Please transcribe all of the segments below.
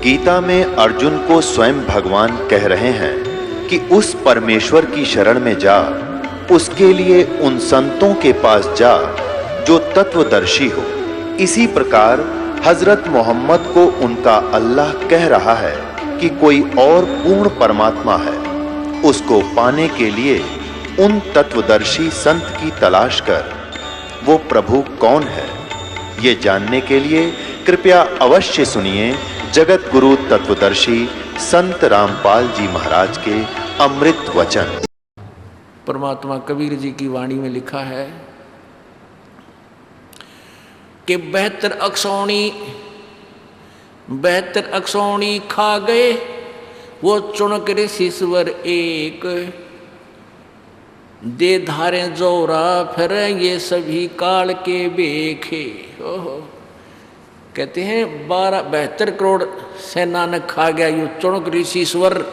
गीता में अर्जुन को स्वयं भगवान कह रहे हैं कि उस परमेश्वर की शरण में जा, उसके लिए उन संतों के पास जा जो तत्वदर्शी हो। इसी प्रकार हजरत मोहम्मद को उनका अल्लाह कह रहा है कि कोई और पूर्ण परमात्मा है, उसको पाने के लिए उन तत्वदर्शी संत की तलाश कर। वो प्रभु कौन है, ये जानने के लिए कृपया अवश्य सुनिए जगत गुरु तत्वदर्शी संत रामपाल जी महाराज के अमृत वचन। परमात्मा कबीर जी की वाणी में लिखा है कि 72 अक्षौणी खा गए वो चुनक ऋषिश्वर एक, दे धारे जोरा फिर ये सभी काल के बेखे। ओहो, कहते हैं 72 करोड़ सेना ने खा गया ये चुनक ऋषिश्वर।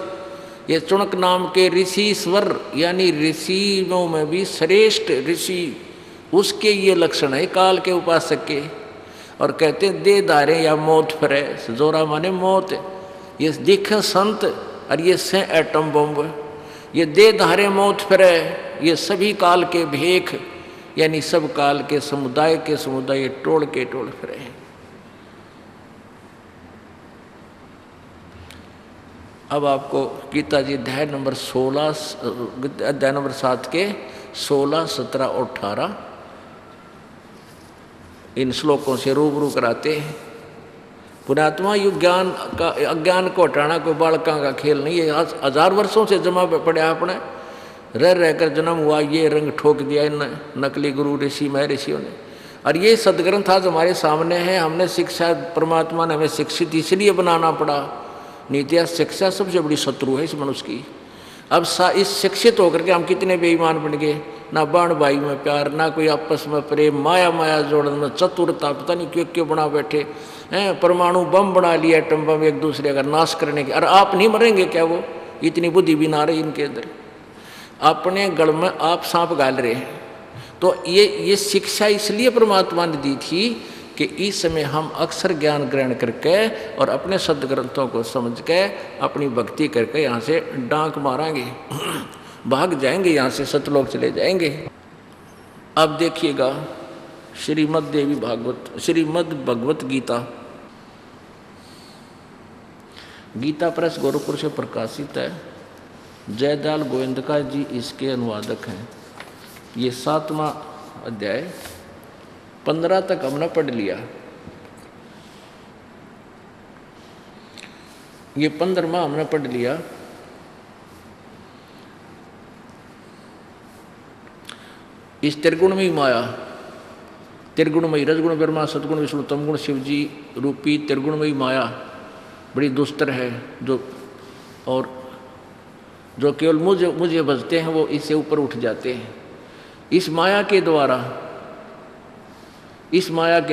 ये चुनक नाम के ऋषिश्वर यानी ऋषियों में भी श्रेष्ठ ऋषि, उसके ये लक्षण है काल के उपासक के। और कहते हैं दे धारे या मौत फिरे, जोरा माने मौत। ये दिखे संत और ये से एटम बम, ये दे धारे मौत फिरे, ये सभी काल के भेख यानी सब काल के समुदाय टोल के टोल फिरे। अब आपको गीता जी अध्याय नंबर 7 के 16, 17 और 18 इन श्लोकों से रूबरू कराते हैं। पुण्यात्मा युग ज्ञान का अज्ञान को हटाना कोई बालका का खेल नहीं है। 1000 वर्षों से जमा पड़े आपने रह रहकर जन्म हुआ, ये रंग ठोक दिया इन नकली गुरु ऋषि महर्षियों ने। और ये सदग्रंथ आज हमारे सामने है। हमने शिक्षा, परमात्मा ने हमें शिक्षित इसलिए बनाना पड़ा। नीतिया शिक्षा सबसे बड़ी शत्रु है इस मनुष्य की। अब इस शिक्षित होकर के हम कितने बेईमान बन गए। ना बाण भाई में प्यार, ना कोई आपस में प्रेम, माया जोड़न में चतुरता, पता नहीं क्यों क्यों बना बैठे हैं। परमाणु बम बना लिया, एटम बम, एक दूसरे का नाश करने के। अरे आप नहीं मरेंगे क्या? वो इतनी बुद्धि भी ना रही इनके अंदर। अपने गढ़ में आप सांप गाल रहे हैं। तो ये शिक्षा इसलिए परमात्मा ने दी थी कि इस समय हम अक्षर ज्ञान ग्रहण करके और अपने सदग्रंथों को समझ के अपनी भक्ति करके यहाँ से डांक मारांगे, भाग जाएंगे यहाँ से, सतलोक चले जाएंगे। अब देखिएगा श्रीमद् भगवत गीता, गीता प्रेस गोरखपुर से प्रकाशित है। जयदाल गोविंदका जी इसके अनुवादक हैं। ये 7वां अध्याय 15 तक हमने पढ़ लिया। ये 15वां हमने पढ़ लिया। इस त्रिगुणमयी माया, त्रिगुणमयी रजगुण ब्रह्मा सदगुण विष्णु तमगुण शिव जी रूपी त्रिगुणमयी माया बड़ी दुस्तर है, जो केवल मुझे बजते हैं वो इससे ऊपर उठ जाते हैं। इस माया के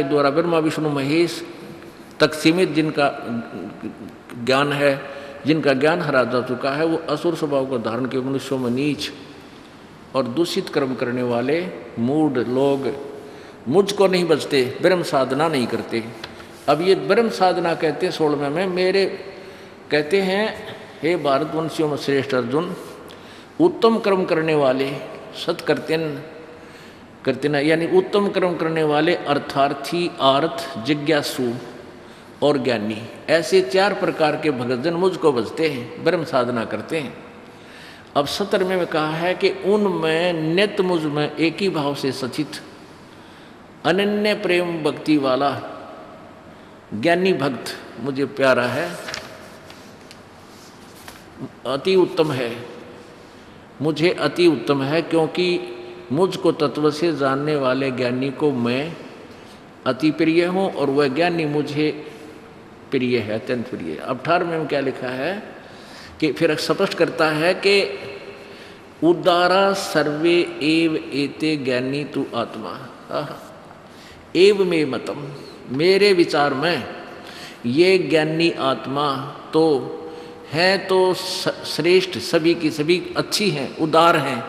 द्वारा ब्रह्मा विष्णु महेश तक सीमित जिनका ज्ञान है, जिनका ज्ञान हरा जा चुका है, वो असुर स्वभाव को धारण के मनुष्यों में नीच और दूषित कर्म करने वाले मूढ़ लोग मुझको नहीं बचते, ब्रह्म साधना नहीं करते। अब ये ब्रह्म साधना कहते हैं 16वें में मेरे कहते हैं, हे भारतवंशियों में श्रेष्ठ अर्जुन, उत्तम कर्म करने वाले सत्कर्तन यानी उत्तम कर्म करने वाले अर्थार्थी, आर्थ, जिज्ञासु और ज्ञानी, ऐसे 4 प्रकार के भक्तजन मुझको भजते हैं, ब्रह्म साधना करते हैं। अब 17वें में कहा है कि उनमें नित्य मुझ में एक ही भाव से सचित अनन्य प्रेम भक्ति वाला ज्ञानी भक्त मुझे प्यारा है, अति उत्तम है, मुझे अति उत्तम है, क्योंकि मुझको तत्व से जानने वाले ज्ञानी को मैं अति प्रिय हूँ और वह ज्ञानी मुझे प्रिय है, अत्यंत प्रिय। अब 18वें में क्या लिखा है कि फिर स्पष्ट करता है कि उदारा सर्वे एव एते ज्ञानी तु आत्मा एव में मतम, मेरे विचार में ये ज्ञानी आत्मा तो है तो श्रेष्ठ, सभी की सभी अच्छी हैं, उदार हैं,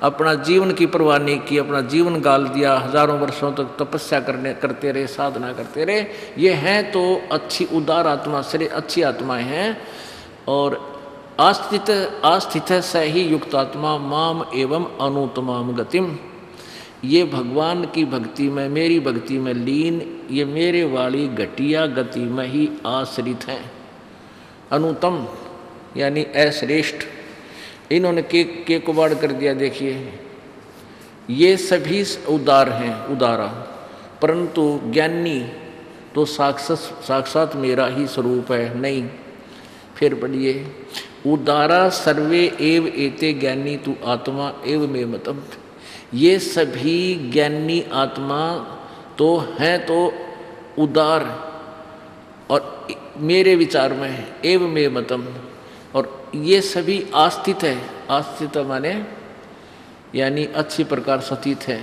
अपना जीवन की परवाह नहीं की, अपना जीवन गाल दिया, हजारों वर्षों तक तपस्या करते रहे, साधना करते रहे। ये हैं तो अच्छी उदार आत्मा, अच्छी आत्माएं हैं। और आस्थित स ही युक्त आत्मा माम एवं अनुतमाम गतिम, ये भगवान की भक्ति में, मेरी भक्ति में लीन, ये मेरे वाली घटिया गति में ही आश्रित हैं। अनुतम यानी अश्रेष्ठ। इन्होंने के कुबाड़ कर दिया। देखिए ये सभी उदार हैं, उदारा, परंतु ज्ञानी तो साक्षात मेरा ही स्वरूप है। नहीं, फिर पढ़िए, उदारा सर्वे एव एते ज्ञानी तू आत्मा एव मे मतम। ये सभी ज्ञानी आत्मा तो हैं तो उदार और मेरे विचार में है, एव मे मतम। और ये सभी आस्थित है। आस्थित माने यानी अच्छी प्रकार स्थित है।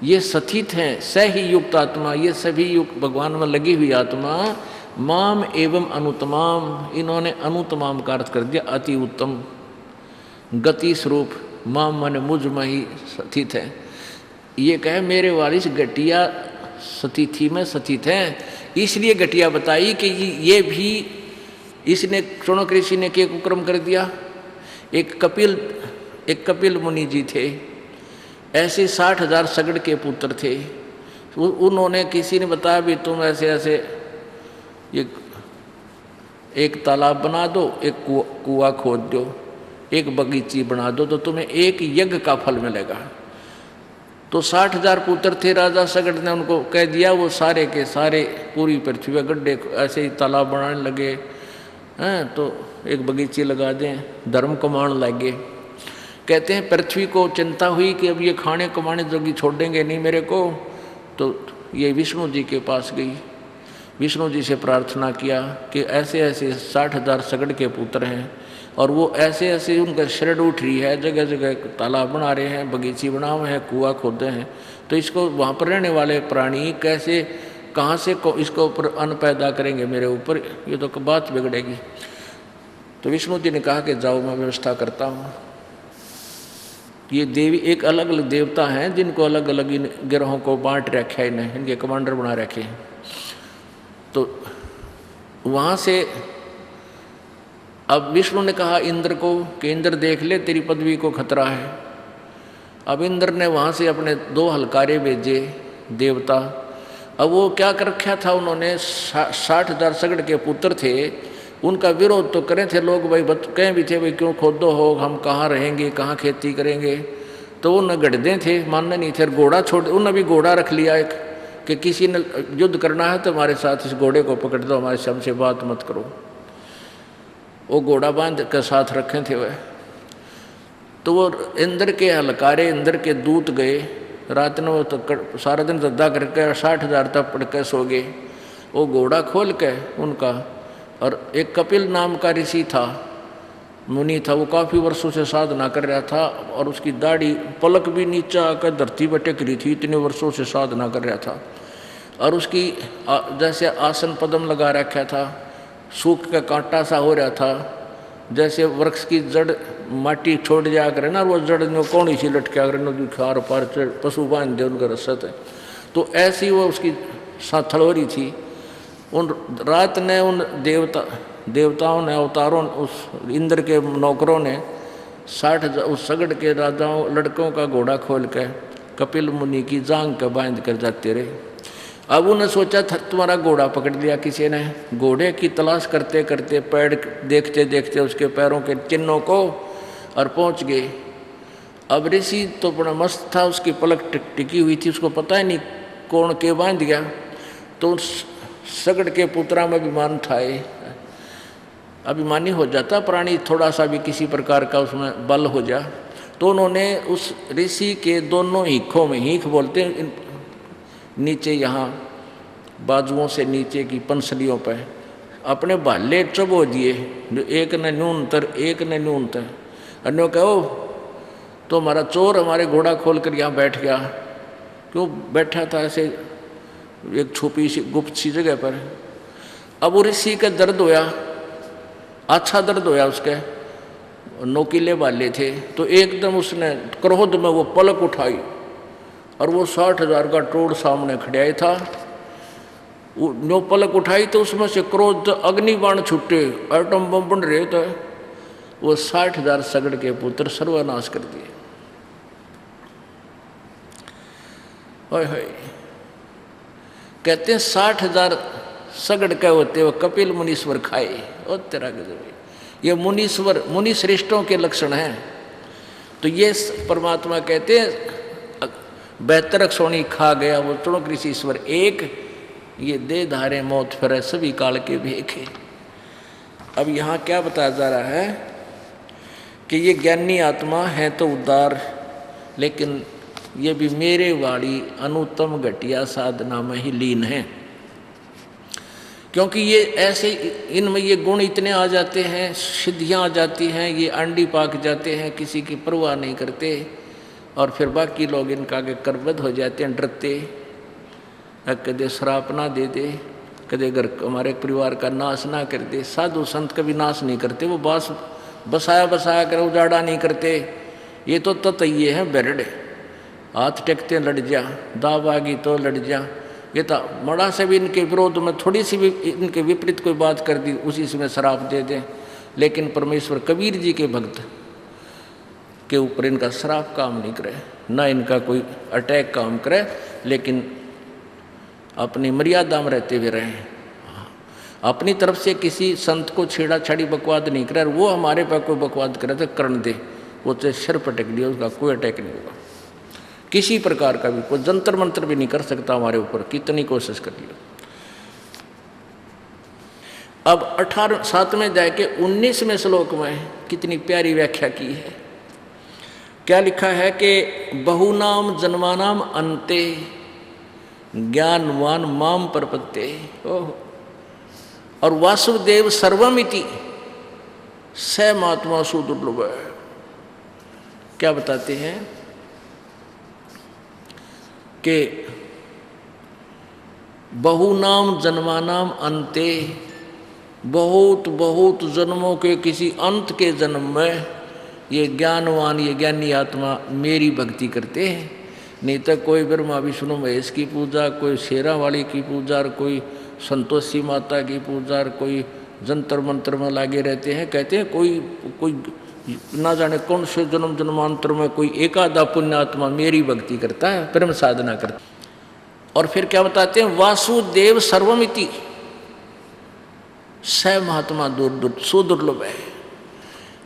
ये स्थित हैं, स ही युक्त आत्मा, ये सभी युक्त भगवान में लगी हुई आत्मा माम एवं अनुतमाम, इन्होंने अनुतमाम का अर्थ कर दिया अति उत्तम गति स्वरूप। माम माने मुझ में ही स्थित है। ये कहे मेरे वाली घटिया स्थिति में स्थित है, इसलिए घटिया बताई कि ये भी इसने शौनक ऋषि ने क्या कुकर्म कर दिया। एक कपिल मुनि जी थे, ऐसे 60,000 सगड़ के पुत्र थे। उन्होंने, किसी ने बताया भी तुम ऐसे ऐसे एक तालाब बना दो, एक कुआं खोद दो, एक बगीची बना दो, तो तुम्हें एक यज्ञ का फल मिलेगा। तो 60,000 पुत्र थे। राजा सगड़ ने उनको कह दिया, वो सारे के सारे पूरी पृथ्वी में गड्ढे ऐसे ही तालाब बनाने लगे हैं, तो एक बगीची लगा दें, धर्म कमाने लगे। कहते हैं पृथ्वी को चिंता हुई कि अब ये खाने कमाने जोगी छोड़ेंगे नहीं मेरे को, तो ये विष्णु जी के पास गई, विष्णु जी से प्रार्थना किया कि ऐसे ऐसे 60,000 सगड़ के पुत्र हैं और वो ऐसे ऐसे उनका शरण उठ रही है, जगह जगह तालाब बना रहे हैं, बगीची बना हुए हैं, कुआं खोदे हैं, तो इसको वहाँ पर रहने वाले प्राणी कैसे, कहाँ से इसको ऊपर अन्न पैदा करेंगे मेरे ऊपर, ये तो बात बिगड़ेगी। तो विष्णु जी ने कहा कि जाओ मैं व्यवस्था करता हूँ। ये देवी एक अलग अलग देवता हैं जिनको अलग अलग इन गिरोहों को बांट रखा है, इन्हें इनके कमांडर बना रखे हैं। तो वहाँ से अब विष्णु ने कहा इंद्र को कि इंद्र देख ले तेरी पदवी को खतरा है। अब इंद्र ने वहाँ से अपने 2 हलकारे भेजे देवता। अब वो क्या कर रखा था उन्होंने, 60,000 सगड़ के पुत्र थे, उनका विरोध तो करें थे लोग, भाई कहें भी थे भाई क्यों खोदो हो, हम कहाँ रहेंगे, कहाँ खेती करेंगे। तो वो न गढ़दे थे, मानने नहीं थे। घोड़ा छोड़, उन्होंने भी घोड़ा रख लिया एक कि किसी ने युद्ध करना है तो हमारे साथ इस घोड़े को पकड़ दो, हमारे से हमसे बात मत करो। वो घोड़ा बांध के साथ रखे थे वह। तो वो इंद्र के हलकारे, इंद्र के दूत गए, रात में वो तो सारा दिन धद्दा करके 60,000 तक पढ़ के सो गए। वो घोड़ा खोल के उनका, और एक कपिल नाम का ऋषि था, मुनि था, वो काफ़ी वर्षों से साधना कर रहा था और उसकी दाढ़ी पलक भी नीचा आकर धरती पर टेक रही थी, इतने वर्षों से साधना कर रहा था। और उसकी जैसे आसन पद्म लगा रखा था, सूख का कांटा सा हो रहा था, जैसे वृक्ष की जड़ माटी छोड़ जाया करे ना, वो जड़ ने कौन सी लटका करे नदी खार पार पशु बांध दे उनका रसत है, तो ऐसी वो उसकी साथड़ हो रही थी। उन रात ने उन देवताओं ने, अवतारों, उस इंद्र के नौकरों ने 60,000 उस सगड़ के राजाओं लड़कों का घोड़ा खोल के कपिल मुनि की जांग के बांध कर जाते रहे। अब उन्हें सोचा था तुम्हारा घोड़ा पकड़ लिया किसी ने। घोड़े की तलाश करते करते पैर देखते देखते उसके पैरों के चिन्हों को और पहुंच गए। अब ऋषि तो बड़ा मस्त था, उसकी पलक टिकी हुई थी, उसको पता ही नहीं कौन के बांध गया। तो सगड़ के पुत्रा में अभिमान था, अभिमानी हो जाता प्राणी, थोड़ा सा भी किसी प्रकार का उसमें बल हो जा। तो उन्होंने उस ऋषि के दोनों हीखों में, हीख बोलते हैं नीचे यहाँ बाजुओं से नीचे की पंसलियों पर, अपने भाले चबो दिए, जो एक ने न्यूनतर एक ने न्यूनतर। अन्यों कहो तो हमारा चोर हमारे घोड़ा खोल कर यहाँ बैठ गया। क्यों बैठा था ऐसे एक छुपी सी गुप्त सी जगह पर। अब वो ऋषि का दर्द होया, अच्छा दर्द होया उसके, नोकीले वाले थे, तो एकदम उसने क्रोध में वो पलक उठाई और वो 60,000 का टोड़ सामने खड़ाया था। वो पलक उठाई तो उसमें से क्रोध अग्नि बाण छूटे, एटम बम बन रहे थे। वो 60,000 सगड़ के पुत्र सर्वनाश कर दिए। ओए होए, कहते हैं 60,000 सगड़ के होते वो कपिल मुनीश्वर खाए। और तेरा गजब, ये मुनि श्रेष्ठों के लक्षण हैं। तो ये परमात्मा कहते हैं बेहतर सोनी खा गया वो चुणक ऋषि ईश्वर एक, ये दे धारे मौत फिरे सभी काल के भेखे। अब यहाँ क्या बताया जा रहा है कि ये ज्ञानी आत्मा है तो उदार, लेकिन ये भी मेरे वाणी अनुत्तम घटिया साधना में ही लीन है। क्योंकि ये ऐसे इनमें ये गुण इतने आ जाते हैं, सिद्धियाँ आ जाती हैं, ये अंडी पाक जाते हैं, किसी की परवाह नहीं करते, और फिर बाकी लोग इनका आगे करबद्ध हो जाते हैं, डरते। कदे श्राप ना दे दे, कदे घर हमारे परिवार का नाश ना कर दे। साधु संत कभी नाश नहीं करते, वो बसाया कर उजाड़ा नहीं करते। ये तो ततैये हैं बेरड़े, हाथ टेकते लड़ जा, दाव आगी तो लड़ जा। ये तो मड़ा से भी इनके विरोध में थोड़ी सी भी इनके विपरीत कोई बात कर दी, उसी से श्राप दे दें। लेकिन परमेश्वर कबीर जी के भक्त के ऊपर इनका श्राप काम नहीं करे, ना इनका कोई अटैक काम करे, लेकिन अपनी मर्यादा में रहते हुए रहें। अपनी तरफ से किसी संत को छेड़ा छाड़ी बकवाद नहीं करे, और वो हमारे पर कोई बकवाद करे तो करण दे, वो चाहे सिर पटक दिया, उसका कोई अटैक नहीं होगा किसी प्रकार का भी। कोई जंतर मंत्र भी नहीं कर सकता हमारे ऊपर, कितनी कोशिश कर लियो। अब 7वें अध्याय के 19वें श्लोक में कितनी प्यारी व्याख्या की है। क्या लिखा है कि बहुनाम जन्मानाम अन्ते ज्ञानवान माम प्रपत्ते। ओह, और वासुदेव सर्वमिति स महात्मा सुदुर्लभ। क्या बताते हैं कि बहुनाम जन्मानाम अन्ते, बहुत बहुत जन्मों के किसी अंत के जन्म में ये ज्ञानवान, ये ज्ञानी आत्मा मेरी भक्ति करते हैं। नहीं तो कोई ब्रह्मा विष्णु महेश की पूजा, कोई शेरा वाली की पूजा, कोई संतोषी माता की पूजा, कोई जंतर मंत्र में लागे रहते हैं। कहते हैं कोई ना जाने कौन से जन्म जन्मांतर में कोई एकादा पुण्यात्मा मेरी भक्ति करता है, प्रेम साधना करता है। और फिर क्या बताते हैं, वासुदेव सर्वमिति स महात्मा सुदुर्लभ है।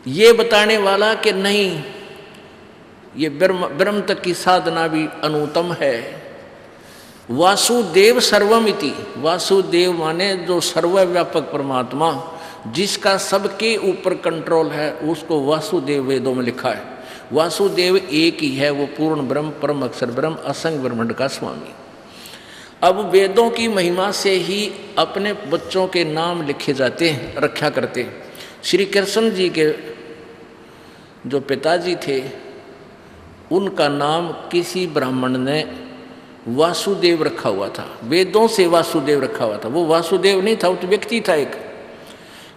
ये बताने वाला कि नहीं, ये ब्रह्म तक की साधना भी अनुत्तम है। वासुदेव सर्वमिति, वासुदेव माने जो सर्वव्यापक परमात्मा, जिसका सबके ऊपर कंट्रोल है, उसको वासुदेव वेदों में लिखा है। वासुदेव एक ही है, वो पूर्ण ब्रह्म, परम अक्षर ब्रह्म, असंग ब्रह्मांड का स्वामी। अब वेदों की महिमा से ही अपने बच्चों के नाम लिखे जाते हैं, रखा करते हैं। श्री कृष्ण जी के जो पिताजी थे, उनका नाम किसी ब्राह्मण ने वासुदेव रखा हुआ था, वेदों से वासुदेव रखा हुआ था। वो वासुदेव नहीं था, वो तो व्यक्ति था एक।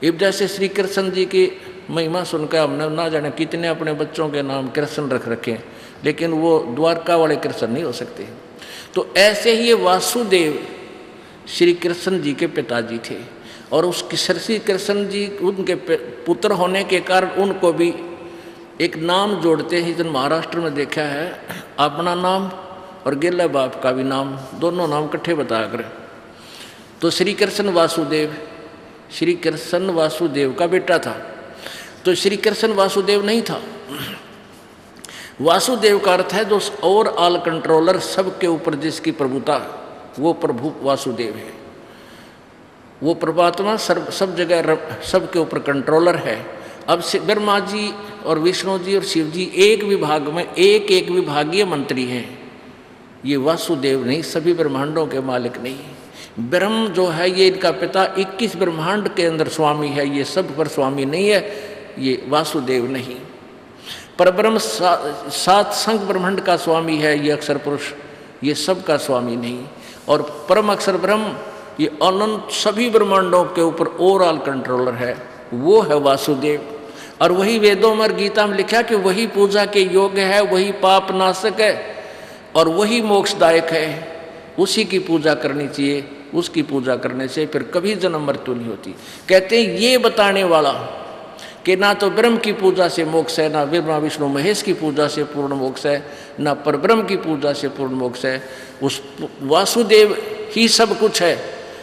इब जैसे श्री कृष्ण जी की महिमा सुनकर हमने ना जाने कितने अपने बच्चों के नाम कृष्ण रख रखे हैं, लेकिन वो द्वारका वाले कृष्ण नहीं हो सकते। तो ऐसे ही ये वासुदेव श्री कृष्ण जी के पिताजी थे, और उसके श्री कृष्ण जी उनके पुत्र होने के कारण उनको भी एक नाम जोड़ते हैं। जिन महाराष्ट्र में देखा है, अपना नाम और गेला बाप का भी नाम, दोनों नाम इकट्ठे बता कर। तो श्री कृष्ण वासुदेव, श्री कृष्ण वासुदेव का बेटा था, तो श्री कृष्ण वासुदेव नहीं था। वासुदेव का अर्थ है जो और ऑल कंट्रोलर, सबके ऊपर जिसकी प्रभुता, वो प्रभु वासुदेव है। वो परमात्मा सब जगह सबके ऊपर कंट्रोलर है। अब ब्रह्मा जी और विष्णु जी और शिव जी एक विभाग में एक विभागीय मंत्री हैं। ये वासुदेव नहीं, सभी ब्रह्मांडों के मालिक नहीं। ब्रह्म जो है ये इनका पिता 21 ब्रह्मांड के अंदर स्वामी है, ये सब पर स्वामी नहीं है, ये वासुदेव नहीं। पर ब्रह्म 7 संग ब्रह्मांड का स्वामी है, ये अक्षर पुरुष, ये सब का स्वामी नहीं। और परम अक्षर ब्रह्म ये अनंत सभी ब्रह्मांडों के ऊपर ओवरऑल कंट्रोलर है, वो है वासुदेव। और वही वेदों में और गीता में लिखा कि वही पूजा के योग्य है, वही पाप नाशक है और वही मोक्षदायक है। उसी की पूजा करनी चाहिए, उसकी पूजा करने से फिर कभी जन्म मृत्यु नहीं होती। कहते हैं ये बताने वाला कि ना तो ब्रह्म की पूजा से मोक्ष है, ना ब्रह्मा विष्णु महेश की पूजा से पूर्ण मोक्ष है, ना परब्रह्म की पूजा से पूर्ण मोक्ष है। उस वासुदेव ही सब कुछ है,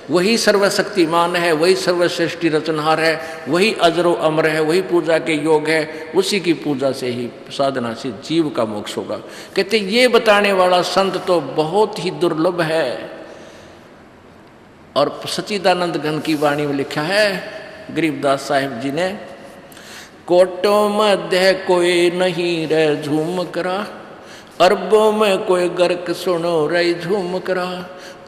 वही सर्वशक्तिमान है, वही सर्वश्रेष्ठी रचनहार है, वही अजरो अमर है, वही पूजा के योग है। उसी की पूजा से ही साधना से जीव का मोक्ष होगा। कहते ये बताने वाला संत तो बहुत ही दुर्लभ है। और सच्चिदानंद घन की वाणी में लिखा है गरीबदास साहिब जी ने, कोटों मध्य कोई नहीं रह झूम करा, अरबों में कोई गर्क सुनो रे झूम करा,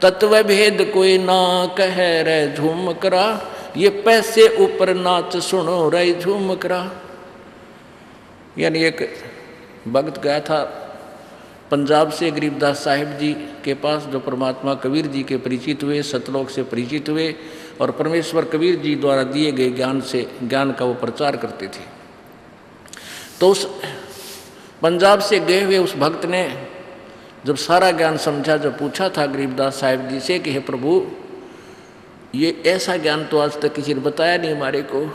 तत्व भेद कोई ना कह रे झूम करा, ये पैसे ऊपर नाच सुनो रे झूम करा। यानी एक भक्त गया था पंजाब से गरीबदास साहिब जी के पास, जो परमात्मा कबीर जी के परिचित हुए, सतलोक से परिचित हुए और परमेश्वर कबीर जी द्वारा दिए गए ज्ञान का वो प्रचार करते थे। तो उस पंजाब से गए हुए उस भक्त ने जब सारा ज्ञान समझा, जब पूछा था गरीबदास साहिब जी से कि हे प्रभु, ये ऐसा ज्ञान तो आज तक किसी ने बताया नहीं हमारे को।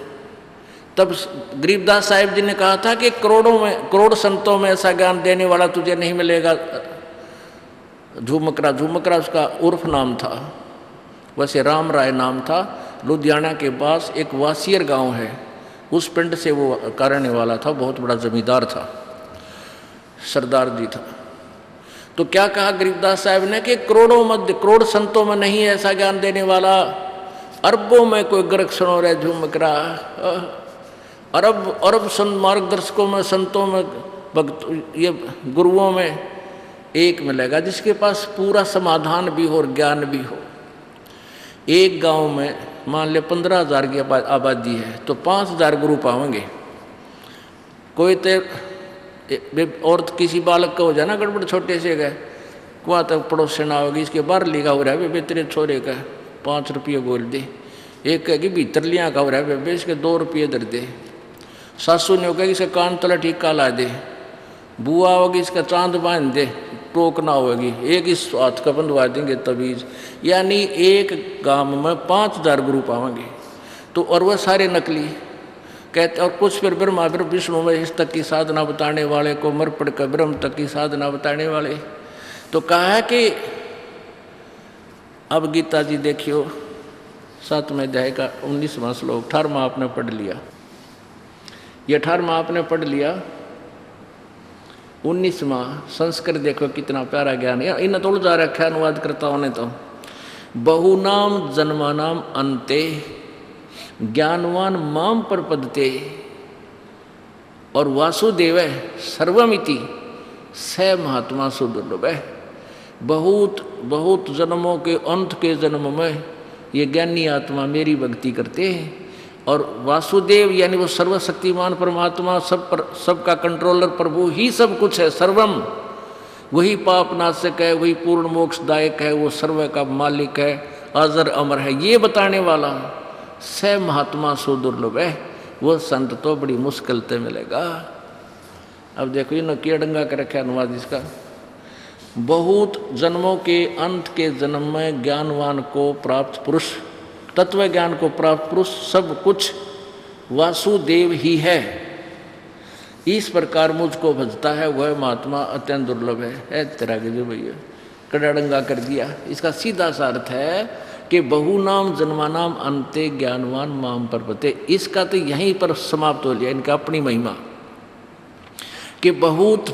तब गरीबदास साहिब जी ने कहा था कि करोड़ संतों में ऐसा ज्ञान देने वाला तुझे नहीं मिलेगा। झूमकरा, झूमकरा उसका उर्फ नाम था, वैसे राम राय नाम था। लुधियाना के पास एक वासियर गांव है, उस पिंड से वो करने वाला था, बहुत बड़ा जमींदार था, सरदार जी था। तो क्या कहा गरीबदास साहब ने कि करोड़ संतों में नहीं है ऐसा ज्ञान देने वाला, अरबों में कोई गर्क सुनो रे झूमकरा। अरब मार्गदर्शकों में, संतों में, भक्त, ये गुरुओं में एक मिलेगा जिसके पास पूरा समाधान भी हो और ज्ञान भी हो। एक गांव में मान ले 15,000 की आबादी है तो 5,000 गुरु पाएंगे। कोई तो और किसी बालक का हो जाए ना गड़बड़, छोटे से गए वहाँ तक पड़ोसन आओगी, इसके बाहर लिखा हो रहा है बेबे तेरे छोरे का 5 रुपये बोल दे। एक कहेगी भीतर लिया का हो रहा है बेबे, इसके 2 रुपये दर दे। सासू ने कहेगी इसका कान तला टीका ला दे। बुआ होगी इसका चांद बांध दे, टोक ना होगी। एक इस हाथ का बंधवा देंगे तवीज। यानी एक गांव में 5,000 गुरु पाएंगे। तो और वह सारे नकली कहते, और कुछ फिर ब्रह्मा विष्णु महेश तक की साधना बताने वाले को, मरपड़ का ब्रह्म तक की साधना बताने वाले। तो कहा है कि अब गीता जी देखियो 7वें अध्याय का 19वां श्लोक, 18वां आपने पढ़ लिया, ये 18वां आपने पढ़ लिया। 19वां संस्कृत देखो कितना प्यारा ज्ञान है। इन तोड़ जा रखा अनुवाद करताओं ने तो, बहुनाम जन्मानाम अंते ज्ञानवान माम प्रपद्यते और वासुदेव सर्वमिति स महात्मा सुदुर्लभ है। बहुत जन्मों के अंत के जन्म में ये ज्ञानी आत्मा मेरी भक्ति करते हैं और वासुदेव यानी वो सर्वशक्तिमान परमात्मा, सबका कंट्रोलर प्रभु ही सब कुछ है। सर्वम वही पाप नाशक है, वही पूर्ण मोक्षदायक है, वो सर्व का मालिक है, अजर अमर है। ये बताने वाला स महात्मा सो दुर्लभ है, वो संत तो बड़ी मुश्किल से मिलेगा। अब देखो इन्होंने किया डंगा कर रखा अनुवाद इसका। बहुत जन्मों के अंत के जन्म में ज्ञानवान को प्राप्त पुरुष, तत्व ज्ञान को प्राप्त पुरुष सब कुछ वासुदेव ही है। इस प्रकार मुझको भजता है वह महात्मा अत्यंत दुर्लभ है। तेरा के जो भैया कड़ाडंगा कर दिया। इसका सीधा सा अर्थ है कि बहुनाम जन्मानाम अंते ज्ञानवान माम प्रपद्यते। इसका तो यहीं पर समाप्त हो लिया इनका अपनी महिमा कि बहुत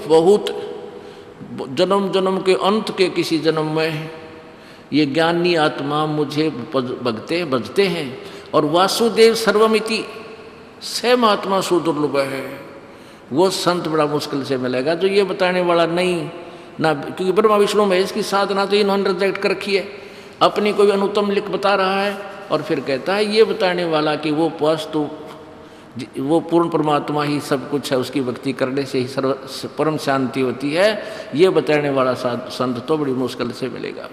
जन्म के अंत के किसी जन्म में ये ज्ञानी आत्मा मुझे भजते हैं और वासुदेव सर्वमिति स महात्मा सुदुर्लभ है। वो संत बड़ा मुश्किल से मिलेगा जो ये बताने वाला नहीं ना, क्योंकि ब्रह्मा विष्णु महेश की साधना तो इन्होंने रिजेक्ट कर रखी है। अपनी कोई अनुत्तम लिख बता रहा है और फिर कहता है ये बताने वाला कि वो वस्तु वो पूर्ण परमात्मा ही सब कुछ है, उसकी भक्ति करने से ही परम शांति होती है। ये बताने वाला संत तो बड़ी मुश्किल से मिलेगा।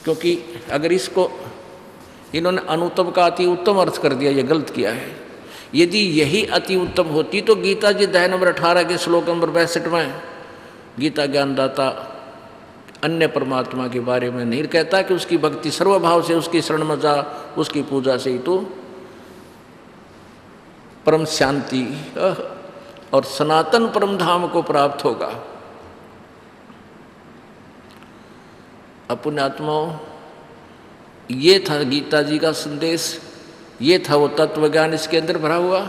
क्योंकि अगर इसको इन्होंने अनुत्तम का अति उत्तम अर्थ कर दिया, ये गलत किया है। यदि यही अति उत्तम होती तो गीता जी अध्याय नंबर 18 के श्लोक नंबर 62 में गीता ज्ञानदाता अन्य परमात्मा के बारे में नहीं कहता कि उसकी भक्ति सर्वभाव से उसकी शरण में जा, उसकी पूजा से ही तो परम शांति और सनातन परम धाम को प्राप्त होगा। पुण्यात्माओं, ये था गीता जी का संदेश, ये था वो तत्व ज्ञान इसके अंदर भरा हुआ।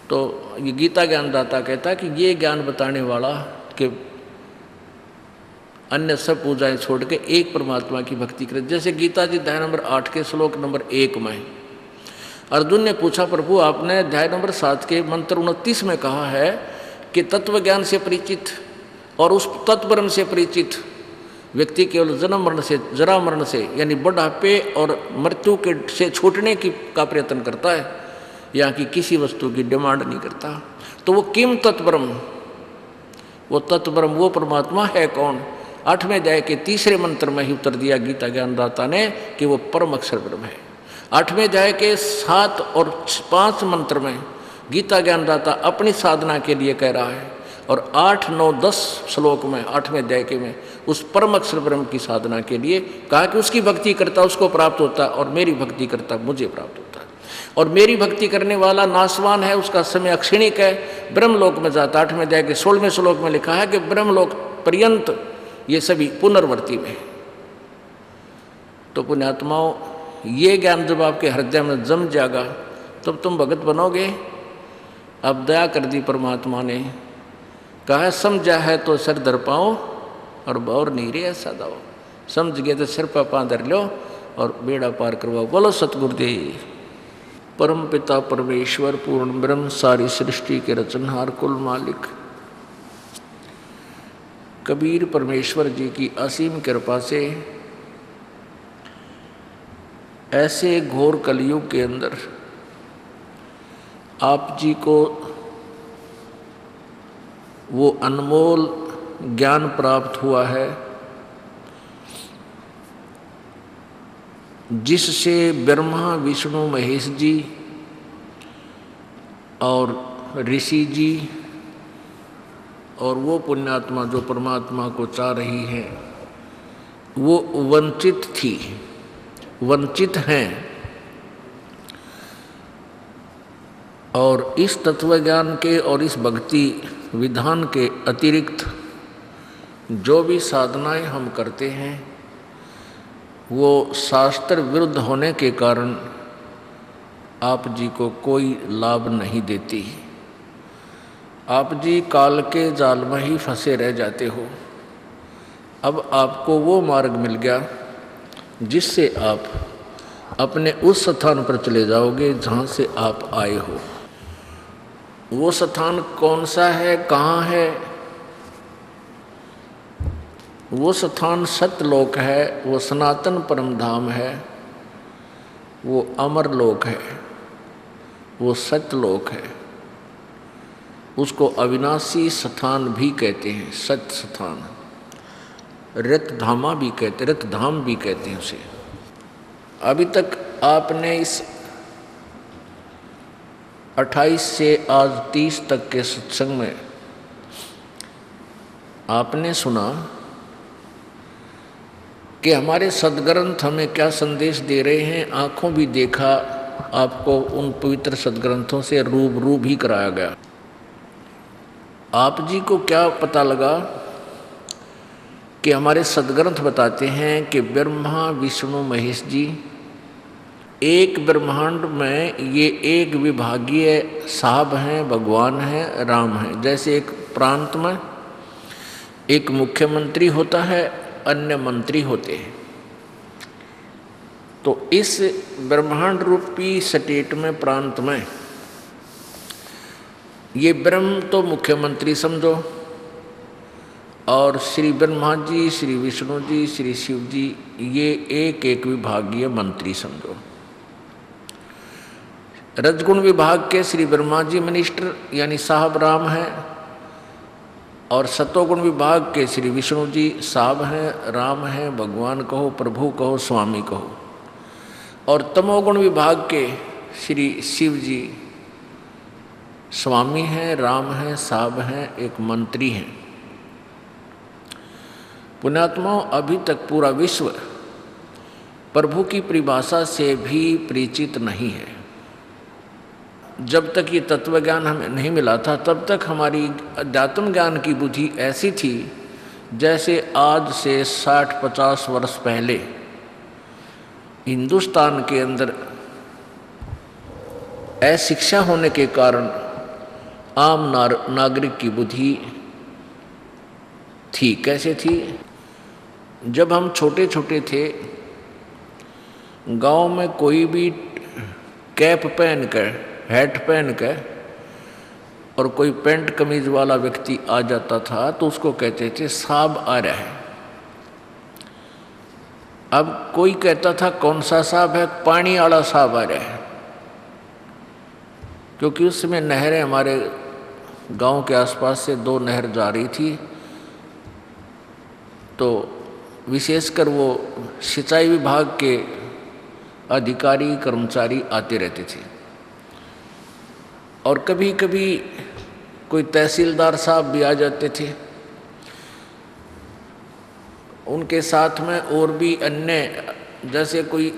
तो ये गीता ज्ञानदाता कहता है कि ये ज्ञान बताने वाला कि अन्य सब पूजाएं छोड़ के एक परमात्मा की भक्ति करे। जैसे गीता जी अध्याय नंबर 8 के श्लोक नंबर 1 में अर्जुन ने पूछा, प्रभु आपने अध्याय नंबर 7 के मंत्र 29 में कहा है कि तत्व ज्ञान से परिचित और उस तत्वब्रह्म से परिचित व्यक्ति केवल जन्म मरण से, जरा मरण से यानी बुढ़ापे और मृत्यु के से छूटने की का प्रयत्न करता है, यहाँ की किसी वस्तु की डिमांड नहीं करता। तो वो किम तत्ब्रह्म, वो तत्ब्रह्म वो परमात्मा है कौन? 8वें अध्याय के 3रे मंत्र में ही उत्तर दिया गीता ज्ञानदाता ने कि वो परम अक्षर ब्रह्म है। 8वें अध्याय के 7 और 5 मंत्र में गीता ज्ञानदाता अपनी साधना के लिए कह रहा है, और 8, 9, 10 श्लोक में 8वें अध्याय के में उस परम अक्षर ब्रह्म की साधना के लिए कहा कि उसकी भक्ति करता उसको प्राप्त होता, और मेरी भक्ति करता मुझे प्राप्त होता है। और मेरी भक्ति करने वाला नासवान है, उसका समय अक्षणिक है, ब्रह्मलोक में जाता। 8वें अध्याय के 16वें श्लोक में लिखा है कि ब्रह्मलोक पर्यंत ये सभी पुनर्वर्ती में। तो पुण्यात्माओं, ये ज्ञान जब आपके हृदय में जम जाएगा तब तुम भगत बनोगे। अब दया कर दी परमात्मा ने, कहा समझा है तो सर धर पाओ और बौर नहीं रे ऐसा दाओ। समझ गए तो सिर पर पाँ धर लो और बेड़ा पार करवाओ। बोलो सतगुरुदेव। परम पिता परमेश्वर पूर्ण ब्रह्म सारी सृष्टि के रचनहार कुल मालिक कबीर परमेश्वर जी की असीम कृपा से ऐसे घोर कलयुग के अंदर आप जी को वो अनमोल ज्ञान प्राप्त हुआ है जिससे ब्रह्मा विष्णु महेश जी और ऋषि जी और वो पुण्यात्मा जो परमात्मा को चाह रही है वो वंचित थी, वंचित हैं। और इस तत्वज्ञान के और इस भक्ति विधान के अतिरिक्त जो भी साधनाएं हम करते हैं वो शास्त्र विरुद्ध होने के कारण आप जी को कोई लाभ नहीं देती। आप जी काल के जाल में ही फंसे रह जाते हो। अब आपको वो मार्ग मिल गया जिससे आप अपने उस स्थान पर चले जाओगे जहाँ से आप आए हो। वो स्थान कौन सा है, कहाँ है? वो स्थान सत्यलोक है, वो सनातन परम धाम है, वो अमर लोक है, वो सत्यलोक है। उसको अविनाशी स्थान भी कहते हैं, सत्य स्थान, रतधामा भी कहते, रतधाम भी कहते हैं उसे। अभी तक आपने इस 28 से आज 30 तक के सत्संग में आपने सुना कि हमारे सद्ग्रंथ हमें क्या संदेश दे रहे हैं। आंखों भी देखा, आपको उन पवित्र सद्ग्रंथों से रूबरू भी कराया गया। आप जी को क्या पता लगा कि हमारे सद्ग्रंथ बताते हैं कि ब्रह्मा विष्णु महेश जी एक ब्रह्मांड में ये एक विभागीय साहब हैं, भगवान हैं, राम हैं। जैसे एक प्रांत में एक मुख्यमंत्री होता है, अन्य मंत्री होते हैं। तो इस ब्रह्मांड रूपी स्टेट में, प्रांत में, ये ब्रह्म तो मुख्यमंत्री समझो, और श्री ब्रह्मा जी, श्री विष्णु जी, श्री शिव जी ये एक एक विभागीय मंत्री समझो। रजगुण विभाग के श्री ब्रह्मा जी मिनिस्टर यानी साहब राम हैं, और सतोगुण विभाग के श्री विष्णु जी साहब हैं, राम हैं, भगवान कहो, प्रभु कहो, स्वामी कहो। और तमोगुण विभाग के श्री शिव जी स्वामी हैं, राम हैं, साहब हैं, एक मंत्री हैं। पुण्यात्माओं, अभी तक पूरा विश्व प्रभु की परिभाषा से भी परिचित नहीं है। जब तक ये तत्व ज्ञान हमें नहीं मिला था तब तक हमारी अध्यात्म ज्ञान की बुद्धि ऐसी थी जैसे आज से 60-50 वर्ष पहले हिंदुस्तान के अंदर अशिक्षा होने के कारण आम नागरिक की बुद्धि थी। कैसे थी? जब हम छोटे छोटे थे, गांव में कोई भी कैप पहन कर, हैट पहन कर और कोई पैंट कमीज वाला व्यक्ति आ जाता था तो उसको कहते थे साहब आ रहा है। अब कोई कहता था कौन सा साहब है? पानी वाला साहब आ रहा है, क्योंकि उस समय नहरें हमारे गांव के आसपास से 2 नहर जा रही थी, तो विशेषकर वो सिंचाई विभाग के अधिकारी कर्मचारी आते रहते थे। और कभी कभी कोई तहसीलदार साहब भी आ जाते थे। उनके साथ में और भी अन्य, जैसे कोई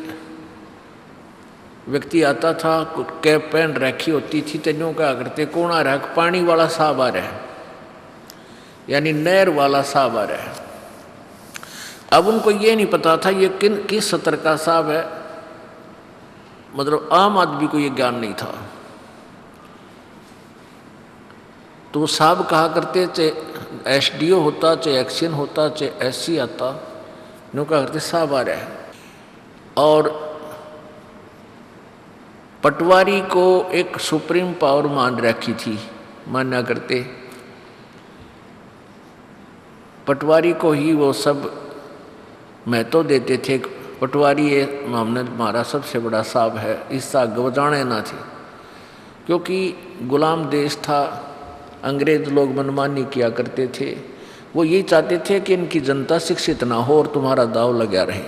व्यक्ति आता था, कैप पहन रखी होती थी, तेनों क्या करते, कौन आ रहा है? पानी वाला साहब आ रहा है, यानी नहर वाला साहब आ रहा है। अब उनको ये नहीं पता था ये किस सत्र का साहब है, मतलब आम आदमी को ये ज्ञान नहीं था। तो वो साहब कहा करते, चाहे एसडीओ होता, चाहे एक्शन होता, चाहे एससी आता, नो कहा करते साहब आ रहा है। और पटवारी को एक सुप्रीम पावर मान रखी थी, माना करते पटवारी को ही वो सब महत्व देते थे। पटवारी ये मामले हमारा सबसे बड़ा साहब है, इससे आगे वो जाने ना थे, क्योंकि गुलाम देश था, अंग्रेज लोग मनमानी किया करते थे। वो यही चाहते थे कि इनकी जनता शिक्षित ना हो और तुम्हारा दाव लगा रहे।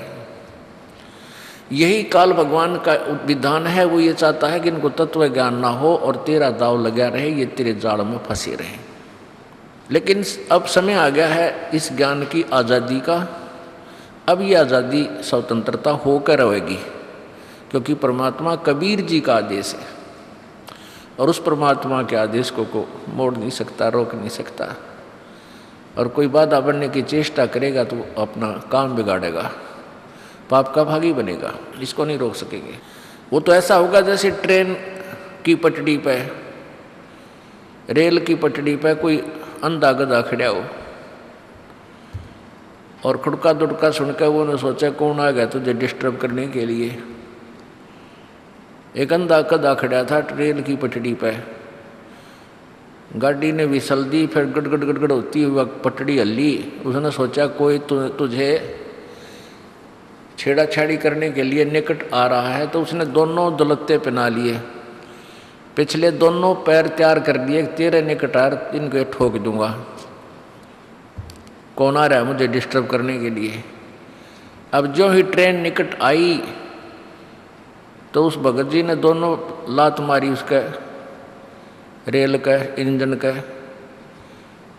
यही काल भगवान का विधान है, वो ये चाहता है कि इनको तत्व ज्ञान ना हो और तेरा दाव लगा रहे, ये तेरे जाल में फंसे रहे। लेकिन अब समय आ गया है इस ज्ञान की आज़ादी का। अब ये आज़ादी स्वतंत्रता होकर रहेगी, क्योंकि परमात्मा कबीर जी का आदेश है और उस परमात्मा के आदेश को मोड़ नहीं सकता, रोक नहीं सकता। और कोई बाधा बनने की चेष्टा करेगा तो अपना काम बिगाड़ेगा, पाप का भागी बनेगा, इसको नहीं रोक सकेंगे। वो तो ऐसा होगा जैसे ट्रेन की पटड़ी पे, रेल की पटड़ी पे कोई अंधा गधा खड़ा हो और खुड़का दुड़का सुनकर वो ने सोचा कौन आ गया तुझे डिस्टर्ब करने के लिए। एक अंधा गधा खड़ा था रेल की पटड़ी पे, गाड़ी ने विसल दी, फिर गड़गड़ गड़गड़ होती हुई पटड़ी हल्ली। उसने सोचा कोई तुझे छेड़ाछाड़ी करने के लिए निकट आ रहा है, तो उसने दोनों दलत्ते पहना लिए, पिछले दोनों पैर तैयार कर दिए, तेरे निकट आ इनको ठोक दूंगा, कौन आ रहा है मुझे डिस्टर्ब करने के लिए। अब जो ही ट्रेन निकट आई तो उस भगत जी ने दोनों लात मारी उसका, रेल का इंजन का,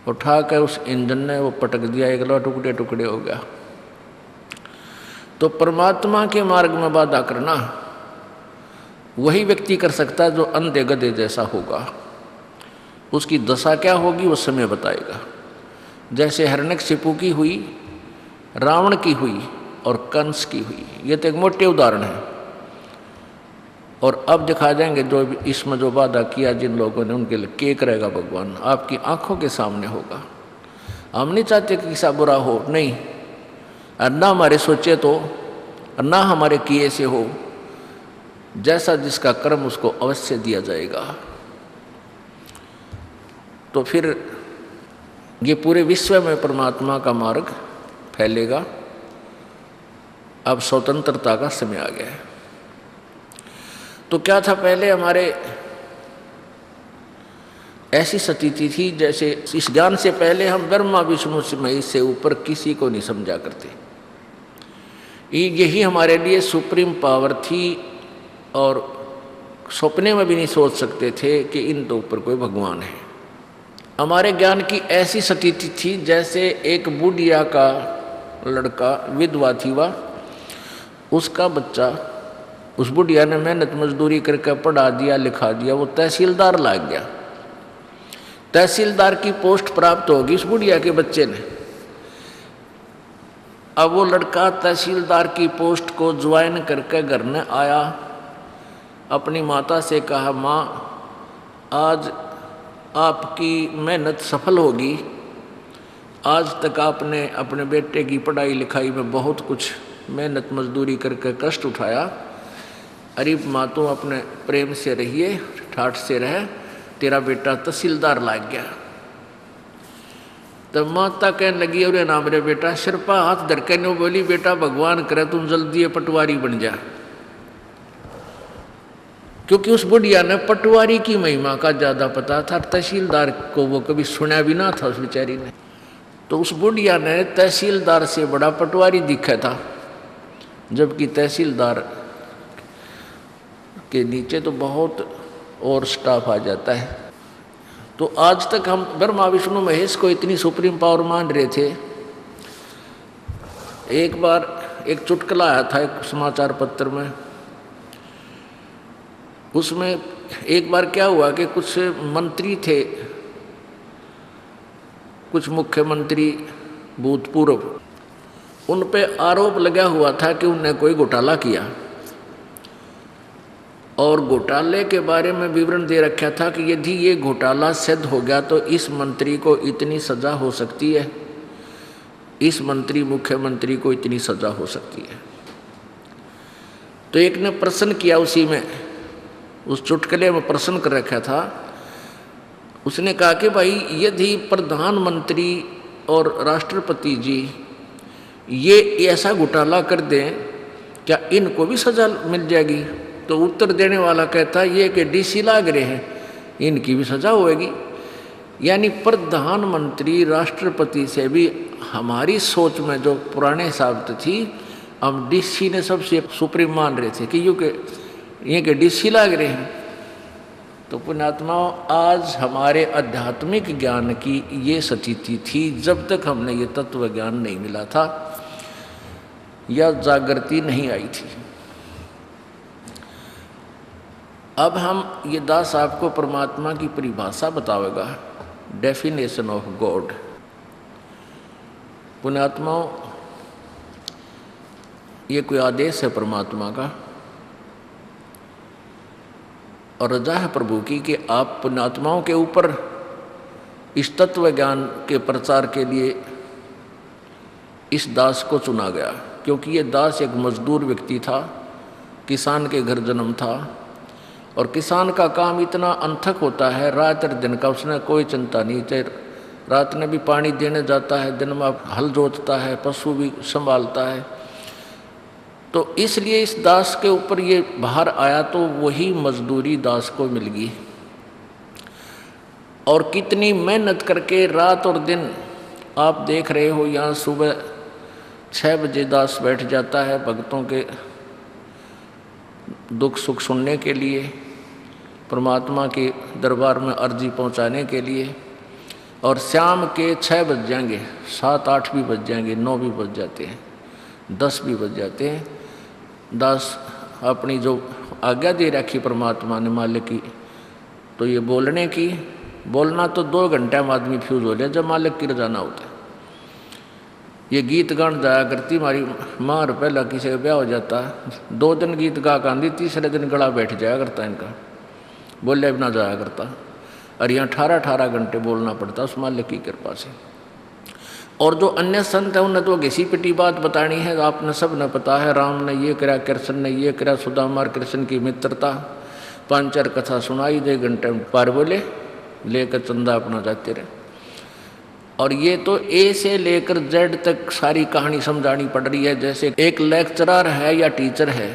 उठा कर उस इंजन ने वो पटक दिया, एक लो टुकड़े टुकड़े हो गया। तो परमात्मा के मार्ग में बाधा करना वही व्यक्ति कर सकता है जो अंधे गधे जैसा होगा। उसकी दशा क्या होगी वो समय बताएगा। जैसे हिरण्यकशिपु की हुई, रावण की हुई और कंस की हुई, ये तो एक मोटे उदाहरण है। और अब दिखा जाएंगे जो इसमें जो वादा किया जिन लोगों ने, उनके लिए केक रहेगा भगवान आपकी आंखों के सामने होगा। हम नहीं चाहते कि किसा बुरा हो, नहीं, और ना हमारे सोचे तो, और ना हमारे किए से हो। जैसा जिसका कर्म उसको अवश्य दिया जाएगा। तो फिर ये पूरे विश्व में परमात्मा का मार्ग फैलेगा। अब स्वतंत्रता का समय आ गया है। तो क्या था, पहले हमारे ऐसी स्थिति थी जैसे इस ज्ञान से पहले हम ब्रह्मा विष्णु महेश से ऊपर किसी को नहीं समझा करते। यही हमारे लिए सुप्रीम पावर थी और सपने में भी नहीं सोच सकते थे कि इन तो ऊपर कोई भगवान है। हमारे ज्ञान की ऐसी स्थिति थी जैसे एक बुढ़िया का लड़का, विधवा थी वह, उसका बच्चा, उस बुढ़िया ने मेहनत मजदूरी करके पढ़ा दिया, लिखा दिया, वो तहसीलदार लाग गया। तहसीलदार की पोस्ट प्राप्त होगी उस बुढ़िया के बच्चे ने। अब वो लड़का तहसीलदार की पोस्ट को ज्वाइन करके घर में आया, अपनी माता से कहा, माँ आज आपकी मेहनत सफल होगी, आज तक आपने अपने बेटे की पढ़ाई लिखाई में बहुत कुछ मेहनत मजदूरी करके कष्ट उठाया, अरे माँ तुम अपने प्रेम से रहिए, ठाठ से रहे, तेरा बेटा तहसीलदार लाग गया। तब माता कहने लगी, अरे ना मेरे बेटा, सिरपा हाथ धर के ने बोली, बेटा भगवान करे तुम जल्दी पटवारी बन जा। क्योंकि उस बुढ़िया ने पटवारी की महिमा का ज़्यादा पता था, तहसीलदार को वो कभी सुना भी ना था उस बेचारी ने। तो उस बुढ़िया ने तहसीलदार से बड़ा पटवारी दिखा था, जबकि तहसीलदार के नीचे तो बहुत और स्टाफ आ जाता है। तो आज तक हम ब्रह्मा विष्णु महेश को इतनी सुप्रीम पावर मान रहे थे। एक बार एक चुटकुला आया था एक समाचार पत्र में, उसमें एक बार क्या हुआ कि कुछ मंत्री थे, कुछ मुख्यमंत्री भूतपूर्व, उन पे आरोप लगा हुआ था कि उनने कोई घोटाला किया, और घोटाले के बारे में विवरण दे रखा था कि यदि ये घोटाला सिद्ध हो गया तो इस मंत्री को इतनी सज़ा हो सकती है, इस मंत्री मुख्यमंत्री को इतनी सज़ा हो सकती है। तो एक ने प्रश्न किया, उसी में उस चुटकुले में प्रश्न कर रखा था, उसने कहा कि भाई यदि प्रधानमंत्री और राष्ट्रपति जी ये ऐसा घोटाला कर दें, क्या इनको भी सज़ा मिल जाएगी? तो उत्तर देने वाला कहता ये कि डीसी लाग रहे हैं, इनकी भी सज़ा होएगी। यानी प्रधानमंत्री राष्ट्रपति से भी हमारी सोच में जो पुराने शब्द थी, हम डीसी ने सबसे सुप्रीम मान रहे थे कि ये के डीसी लाग रहे हैं। तो पुण्यात्माओं, आज हमारे आध्यात्मिक ज्ञान की ये स्थिति थी जब तक हमने ये तत्व ज्ञान नहीं मिला था या जागृति नहीं आई थी। अब हम ये दास आपको परमात्मा की परिभाषा बतावेगा, डेफिनेशन ऑफ गॉड। पुण्यात्माओं, ये कोई आदेश है परमात्मा का और रजा है प्रभु की कि आप पुण्यात्माओं के ऊपर इस तत्व ज्ञान के प्रचार के लिए इस दास को चुना गया, क्योंकि ये दास एक मजदूर व्यक्ति था, किसान के घर जन्म था, और किसान का काम इतना अनथक होता है, रात और दिन का उसने कोई चिंता नहीं, चाहे रात में भी पानी देने जाता है, दिन में हल जोतता है, पशु भी संभालता है। तो इसलिए इस दास के ऊपर ये बाहर आया तो वही मजदूरी दास को मिल गई, और कितनी मेहनत करके रात और दिन आप देख रहे हो। यहाँ सुबह 6 बजे दास बैठ जाता है भक्तों के दुख सुख सुनने के लिए, परमात्मा के दरबार में अर्जी पहुंचाने के लिए, और शाम के 6 बज जाएंगे, 7-8 भी बज जाएंगे, 9 भी बज जाते हैं, 10 भी बज जाते हैं। दास अपनी जो आज्ञा दे रखी परमात्मा ने मालिक की, तो ये बोलना तो 2 घंटे में आदमी फ्यूज हो जाए जब मालिक की रजा ना होता। ये गीत गान जाया करती हमारी माँ, पहला किसी का ब्याह हो जाता, 2 दिन गीत गा गांधी, तीसरे दिन गला बैठ जाया करता इनका, बोले बिना जाया करता। और यहाँ 18 घंटे बोलना पड़ता उस मालिक की कृपा से। और जो अन्य संत हैं उन्हें तो घिसी पिटी बात बतानी है, आपने सब ने पता है, राम ने ये करा, कृष्ण ने ये करा, सुदामा और कृष्ण की मित्रता, 5-4 कथा सुनाई, 2 घंटे पार बोले, लेकर चंदा अपना जाते रहे। और ये तो ए से लेकर जेड तक सारी कहानी समझानी पड़ रही है। जैसे एक लेक्चरर है या टीचर है,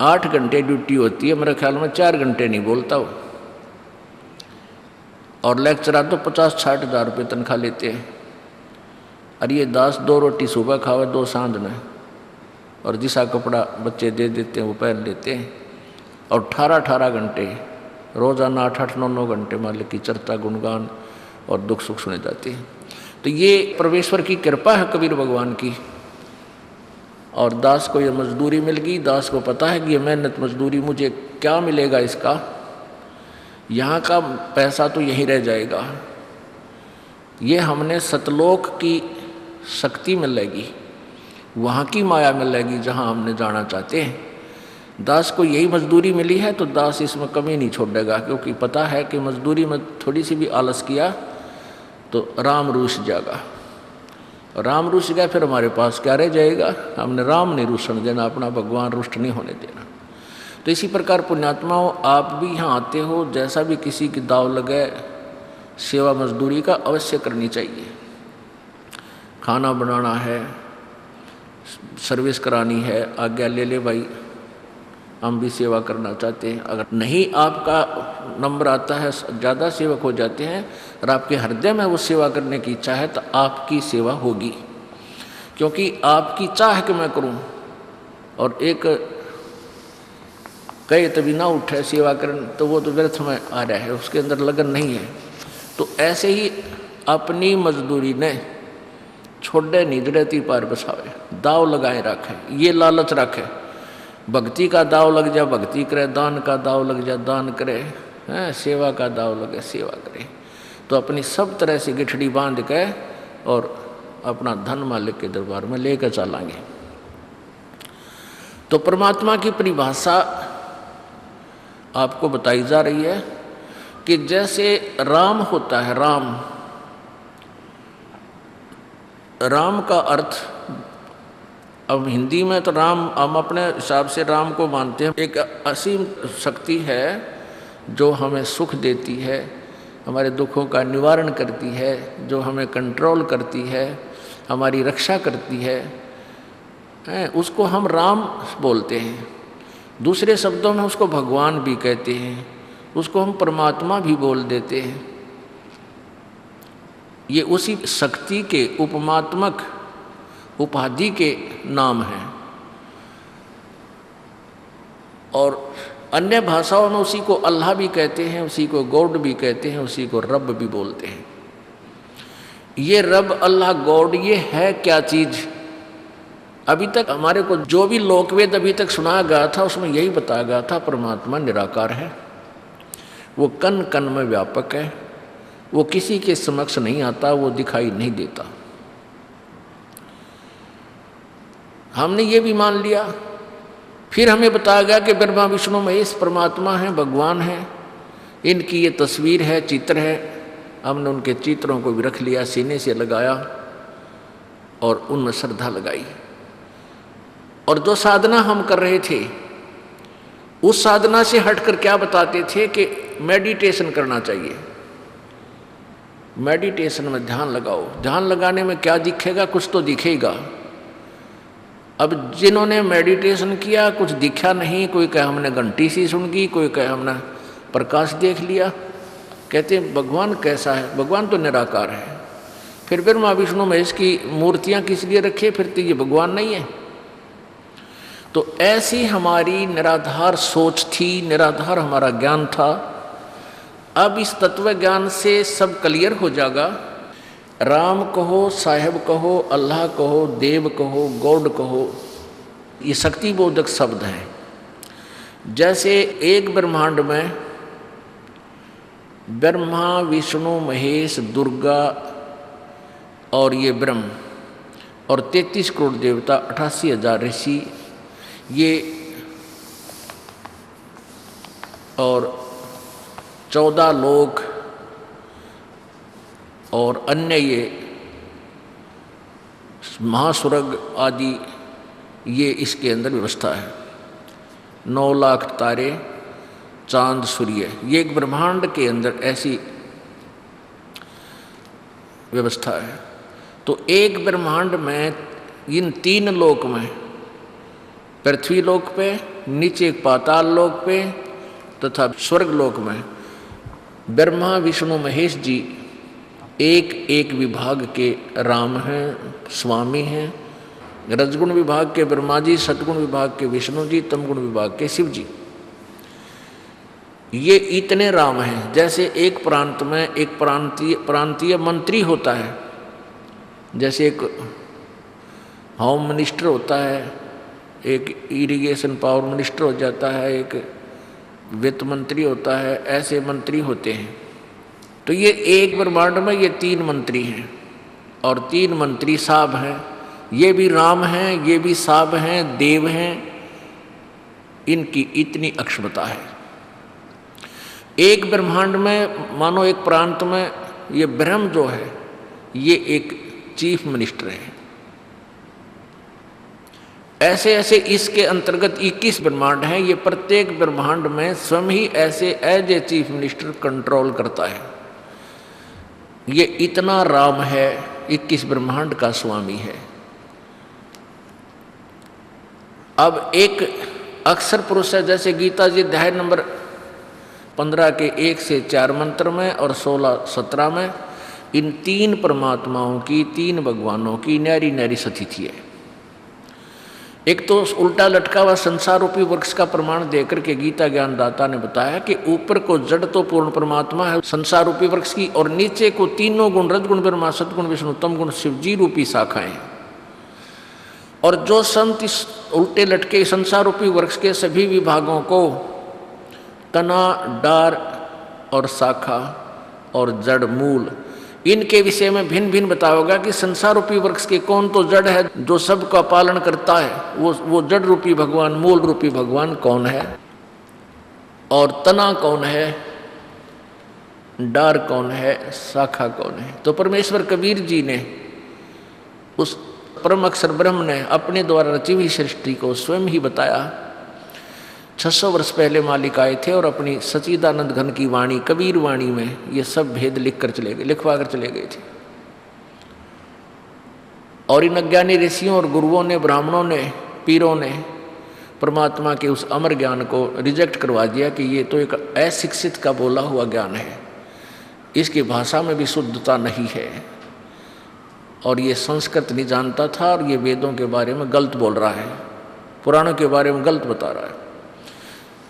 8 घंटे ड्यूटी होती है, मेरे ख्याल में 4 घंटे नहीं बोलता वो, और लेक्चरर तो 50-60 हज़ार रुपये तनख्वाह लेते हैं। और ये दास 2 रोटी सुबह खावे, 2 सांझ में, और जिसा कपड़ा बच्चे दे देते हैं वो पहन लेते हैं, और 18-18 घंटे रोज़ाना 8-8-9-9 घंटे मालिक की चर्चा गुणगान और दुख सुख सुने जाते हैं। तो ये परमेश्वर की कृपा है कबीर भगवान की। और दास को ये मजदूरी मिल गई, दास को पता है कि ये मेहनत मजदूरी मुझे क्या मिलेगा इसका, यहाँ का पैसा तो यहीं रह जाएगा, ये हमने सतलोक की शक्ति मिलेगी, वहाँ की माया मिलेगी जहाँ हमने जाना चाहते हैं। दास को यही मजदूरी मिली है तो दास इसमें कमी नहीं छोड़ेगा, क्योंकि पता है कि मजदूरी में थोड़ी सी भी आलस किया तो राम रूठ जाएगा। राम रूठ गया फिर हमारे पास क्या रह जाएगा? हमने राम नहीं रूठने देना, अपना भगवान रुष्ट नहीं होने देना। तो इसी प्रकार पुण्यात्माओं, आप भी यहाँ आते हो, जैसा भी किसी की दाव लगे सेवा मजदूरी का अवश्य करनी चाहिए। खाना बनाना है, सर्विस करानी है, आज्ञा ले ले भाई, हम भी सेवा करना चाहते हैं। अगर नहीं आपका नंबर आता है, ज़्यादा सेवक हो जाते हैं और आपके हृदय में वो सेवा करने की इच्छा है, तो आपकी सेवा होगी, क्योंकि आपकी चाह कि मैं करूं और एक कहे तभी ना उठे सेवा करने, तो वो तो व्यर्थ में आ रहा है, उसके अंदर लगन नहीं है। तो ऐसे ही अपनी मजदूरी ने छोड़े निजरती पार बसावे, दाव लगाए रखे, ये लालच रखे, भक्ति का दाव लग जा भक्ति करे, दान का दाव लग जा दान करे, सेवा का दाव लगे सेवा करे, तो अपनी सब तरह से गिठड़ी बांध के और अपना धन मालिक के दरबार में लेकर चलेंगे। तो परमात्मा की परिभाषा आपको बताई जा रही है कि जैसे राम होता है, राम का अर्थ, अब हिंदी में तो राम हम अपने हिसाब से राम को मानते हैं, एक असीम शक्ति है जो हमें सुख देती है, हमारे दुखों का निवारण करती है, जो हमें कंट्रोल करती है, हमारी रक्षा करती है, उसको हम राम बोलते हैं। दूसरे शब्दों में उसको भगवान भी कहते हैं, उसको हम परमात्मा भी बोल देते हैं। ये उसी शक्ति के उपमात्मक उपाधि के नाम हैं, और अन्य भाषाओं में उसी को अल्लाह भी कहते हैं, उसी को गॉड भी कहते हैं, उसी को रब भी बोलते हैं। ये रब, अल्लाह, गॉड, ये है क्या चीज़? अभी तक हमारे को जो भी लोकवेद अभी तक सुनाया गया था उसमें यही बताया गया था, परमात्मा निराकार है, वो कण कण में व्यापक है, वो किसी के समक्ष नहीं आता, वो दिखाई नहीं देता। हमने ये भी मान लिया। फिर हमें बताया गया कि ब्रह्मा विष्णु महेश परमात्मा है, भगवान है, इनकी ये तस्वीर है, चित्र है। हमने उनके चित्रों को भी रख लिया, सीने से लगाया और उनमें श्रद्धा लगाई। और जो साधना हम कर रहे थे उस साधना से हटकर क्या बताते थे कि मेडिटेशन करना चाहिए। मेडिटेशन में ध्यान लगाओ, ध्यान लगाने में क्या दिखेगा? कुछ तो दिखेगा। अब जिन्होंने मेडिटेशन किया कुछ दिखा नहीं, कोई कहे हमने घंटी सी सुन गई, कोई कहे हमने प्रकाश देख लिया, कहते भगवान कैसा है? भगवान तो निराकार है। फिर ब्रह्मा विष्णु महेश की मूर्तियां किस लिए रखे? फिर तो ये भगवान नहीं है। तो ऐसी हमारी निराधार सोच थी, निराधार हमारा ज्ञान था। अब इस तत्व ज्ञान से सब क्लियर हो जाएगा। राम कहो, साहेब कहो, अल्लाह कहो, देव कहो, गॉड कहो, ये शक्तिबोधक शब्द हैं। जैसे एक ब्रह्मांड में ब्रह्मा, विष्णु, महेश, दुर्गा और ये ब्रह्म और 33 करोड़ देवता, 88,000 ऋषि, ये और 14 लोक और अन्य ये महास्वर्ग आदि, ये इसके अंदर व्यवस्था है। 9 लाख तारे, चांद, सूर्य, ये एक ब्रह्मांड के अंदर ऐसी व्यवस्था है। तो एक ब्रह्मांड में इन 3 लोक में, पृथ्वी लोक पे, नीचे पाताल लोक पे तथा स्वर्ग लोक में ब्रह्मा विष्णु महेश जी एक एक विभाग के राम हैं, स्वामी हैं। रजगुण विभाग के ब्रह्मा जी, सतगुण विभाग के विष्णु जी, तमगुण विभाग के शिव जी। ये इतने राम हैं। जैसे एक प्रांत में एक प्रांतीय मंत्री होता है, जैसे एक होम मिनिस्टर होता है, एक इरिगेशन पावर मिनिस्टर हो जाता है, एक वित्त मंत्री होता है, ऐसे मंत्री होते हैं। तो ये एक ब्रह्मांड में ये 3 मंत्री हैं और 3 मंत्री साब हैं। ये भी राम हैं, ये भी साब हैं, देव हैं। इनकी इतनी अक्षमता है। एक ब्रह्मांड में मानो एक प्रांत में ये ब्रह्म जो है ये एक चीफ मिनिस्टर है। ऐसे ऐसे इसके अंतर्गत 21 ब्रह्मांड हैं। ये प्रत्येक ब्रह्मांड में स्वयं ही ऐसे as a chief minister control करता है। ये इतना राम है, 21 ब्रह्मांड का स्वामी है। अब एक अक्षर पुरुष है, जैसे गीता जी अध्याय नंबर 15 के 1 से 4 मंत्र में और 16-17 में इन 3 परमात्माओं की, 3 भगवानों की न्यारी न्यारी स्थिति है। एक तो उल्टा लटका हुआ संसार रूपी वृक्ष का प्रमाण देकर के गीता ज्ञानदाता ने बताया कि ऊपर को जड़ तो पूर्ण परमात्मा है संसार रूपी वृक्ष की, और नीचे को तीनों गुण रजगुण ब्रह्मा सतगुण विष्णु तम गुण शिवजी रूपी शाखाएं हैं। और जो संत इस उल्टे लटके संसार रूपी वृक्ष के सभी विभागों को तना, डार और शाखा और जड़, मूल, इनके विषय में भिन्न भिन्न बताओगा कि संसार रूपी वृक्ष के कौन तो जड़ है जो सबका पालन करता है, वो जड़ रूपी भगवान, मूल रूपी भगवान कौन है, और तना कौन है, डार कौन है, शाखा कौन है। तो परमेश्वर कबीर जी ने उस परम अक्षर ब्रह्म ने अपने द्वारा रची हुई सृष्टि को स्वयं ही बताया। 600 वर्ष पहले मालिक आए थे और अपनी सच्चिदानंद घन की वाणी, कबीर वाणी में ये सब भेद लिखवा कर चले गए थे। और इन अज्ञानी ऋषियों और गुरुओं ने, ब्राह्मणों ने, पीरों ने परमात्मा के उस अमर ज्ञान को रिजेक्ट करवा दिया कि ये तो एक अशिक्षित का बोला हुआ ज्ञान है, इसकी भाषा में भी शुद्धता नहीं है, और ये संस्कृत नहीं जानता था, और ये वेदों के बारे में गलत बोल रहा है, पुराणों के बारे में गलत बता रहा है।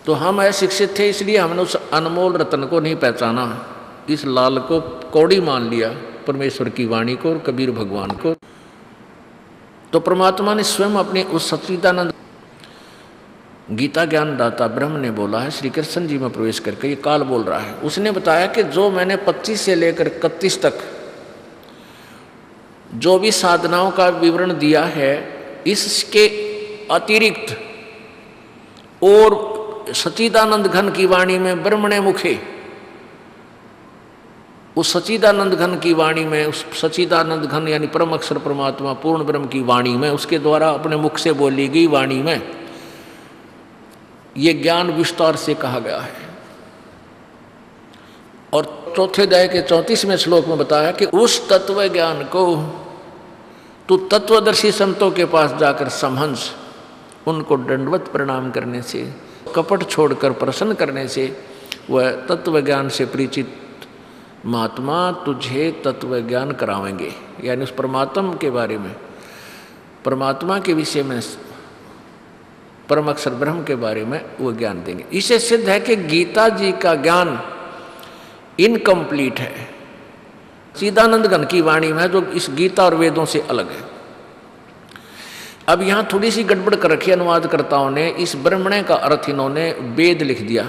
तो हम अशिक्षित थे, इसलिए हमने उस अनमोल रत्न को नहीं पहचाना, इस लाल को कौड़ी मान लिया, परमेश्वर की वाणी को और कबीर भगवान को। तो परमात्मा ने स्वयं अपने उस सच्चिदानंद गीता ज्ञान दाता ब्रह्म ने बोला है, श्री कृष्ण जी में प्रवेश करके ये काल बोल रहा है। उसने बताया कि जो मैंने 25 से लेकर 31 तक जो भी साधनाओं का विवरण दिया है, इसके अतिरिक्त और सच्चिदानंद घन की वाणी में ब्रह्मणे मुखे, उस सच्चिदानंद घन की वाणी में, उस सच्चिदानंद घन यानी परम अक्षर परमात्मा पूर्ण ब्रह्म की वाणी में, उसके द्वारा अपने मुख से बोली गई वाणी में ये ज्ञान विस्तार से कहा गया है। और चौथे अध्याय के 34वें श्लोक में बताया कि उस तत्व ज्ञान को तू तत्वदर्शी संतों के पास जाकर समझ, उनको दंडवत प्रणाम करने से, कपट छोड़कर प्रसन्न करने से वह तत्व ज्ञान से परिचित महात्मा तुझे तत्व ज्ञान करावेंगे। यानी उस परमात्मा के बारे में, परमात्मा के विषय में, परम अक्षर ब्रह्म के बारे में वो ज्ञान देंगे। इससे सिद्ध है कि गीता जी का ज्ञान इनकम्प्लीट है, सच्चिदानंद घन की वाणी में, जो इस गीता और वेदों से अलग है। अब यहाँ थोड़ी सी गड़बड़ कर रखी अनुवादकर्ताओं ने। इस ब्रह्मणे का अर्थ इन्होंने वेद लिख दिया,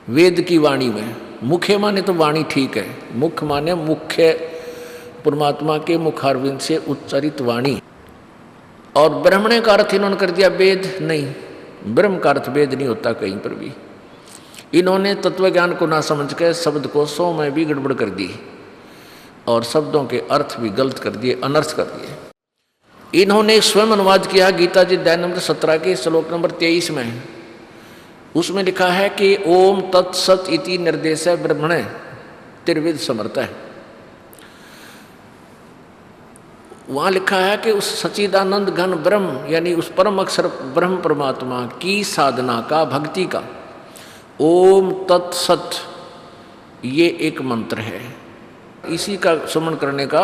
वेद की वाणी में। मुख्य माने तो वाणी ठीक है, मुख्य माने मुख्य परमात्मा के मुखारविंद से उच्चारित वाणी, और ब्रह्मणे का अर्थ इन्होंने कर दिया वेद। नहीं, ब्रह्म का अर्थ वेद नहीं होता कहीं पर भी। इन्होंने तत्वज्ञान को ना समझ के शब्द को 100 में भी गड़बड़ कर दी और शब्दों के अर्थ भी गलत कर दिए, अनर्थ कर दिए। इन्होंने स्वयं अनुवाद किया गीता जी अध्याय नंबर 17 के श्लोक नंबर 23 में। उसमें लिखा है कि ओम तत्सत इति निर्देश ब्रह्मणे त्रिविध समर्थ है। वहाँ लिखा है कि उस सच्चिदानंद घन ब्रह्म यानी उस परम अक्षर ब्रह्म परमात्मा की साधना का, भक्ति का ओम तत्सत ये एक मंत्र है, इसी का सुमन करने का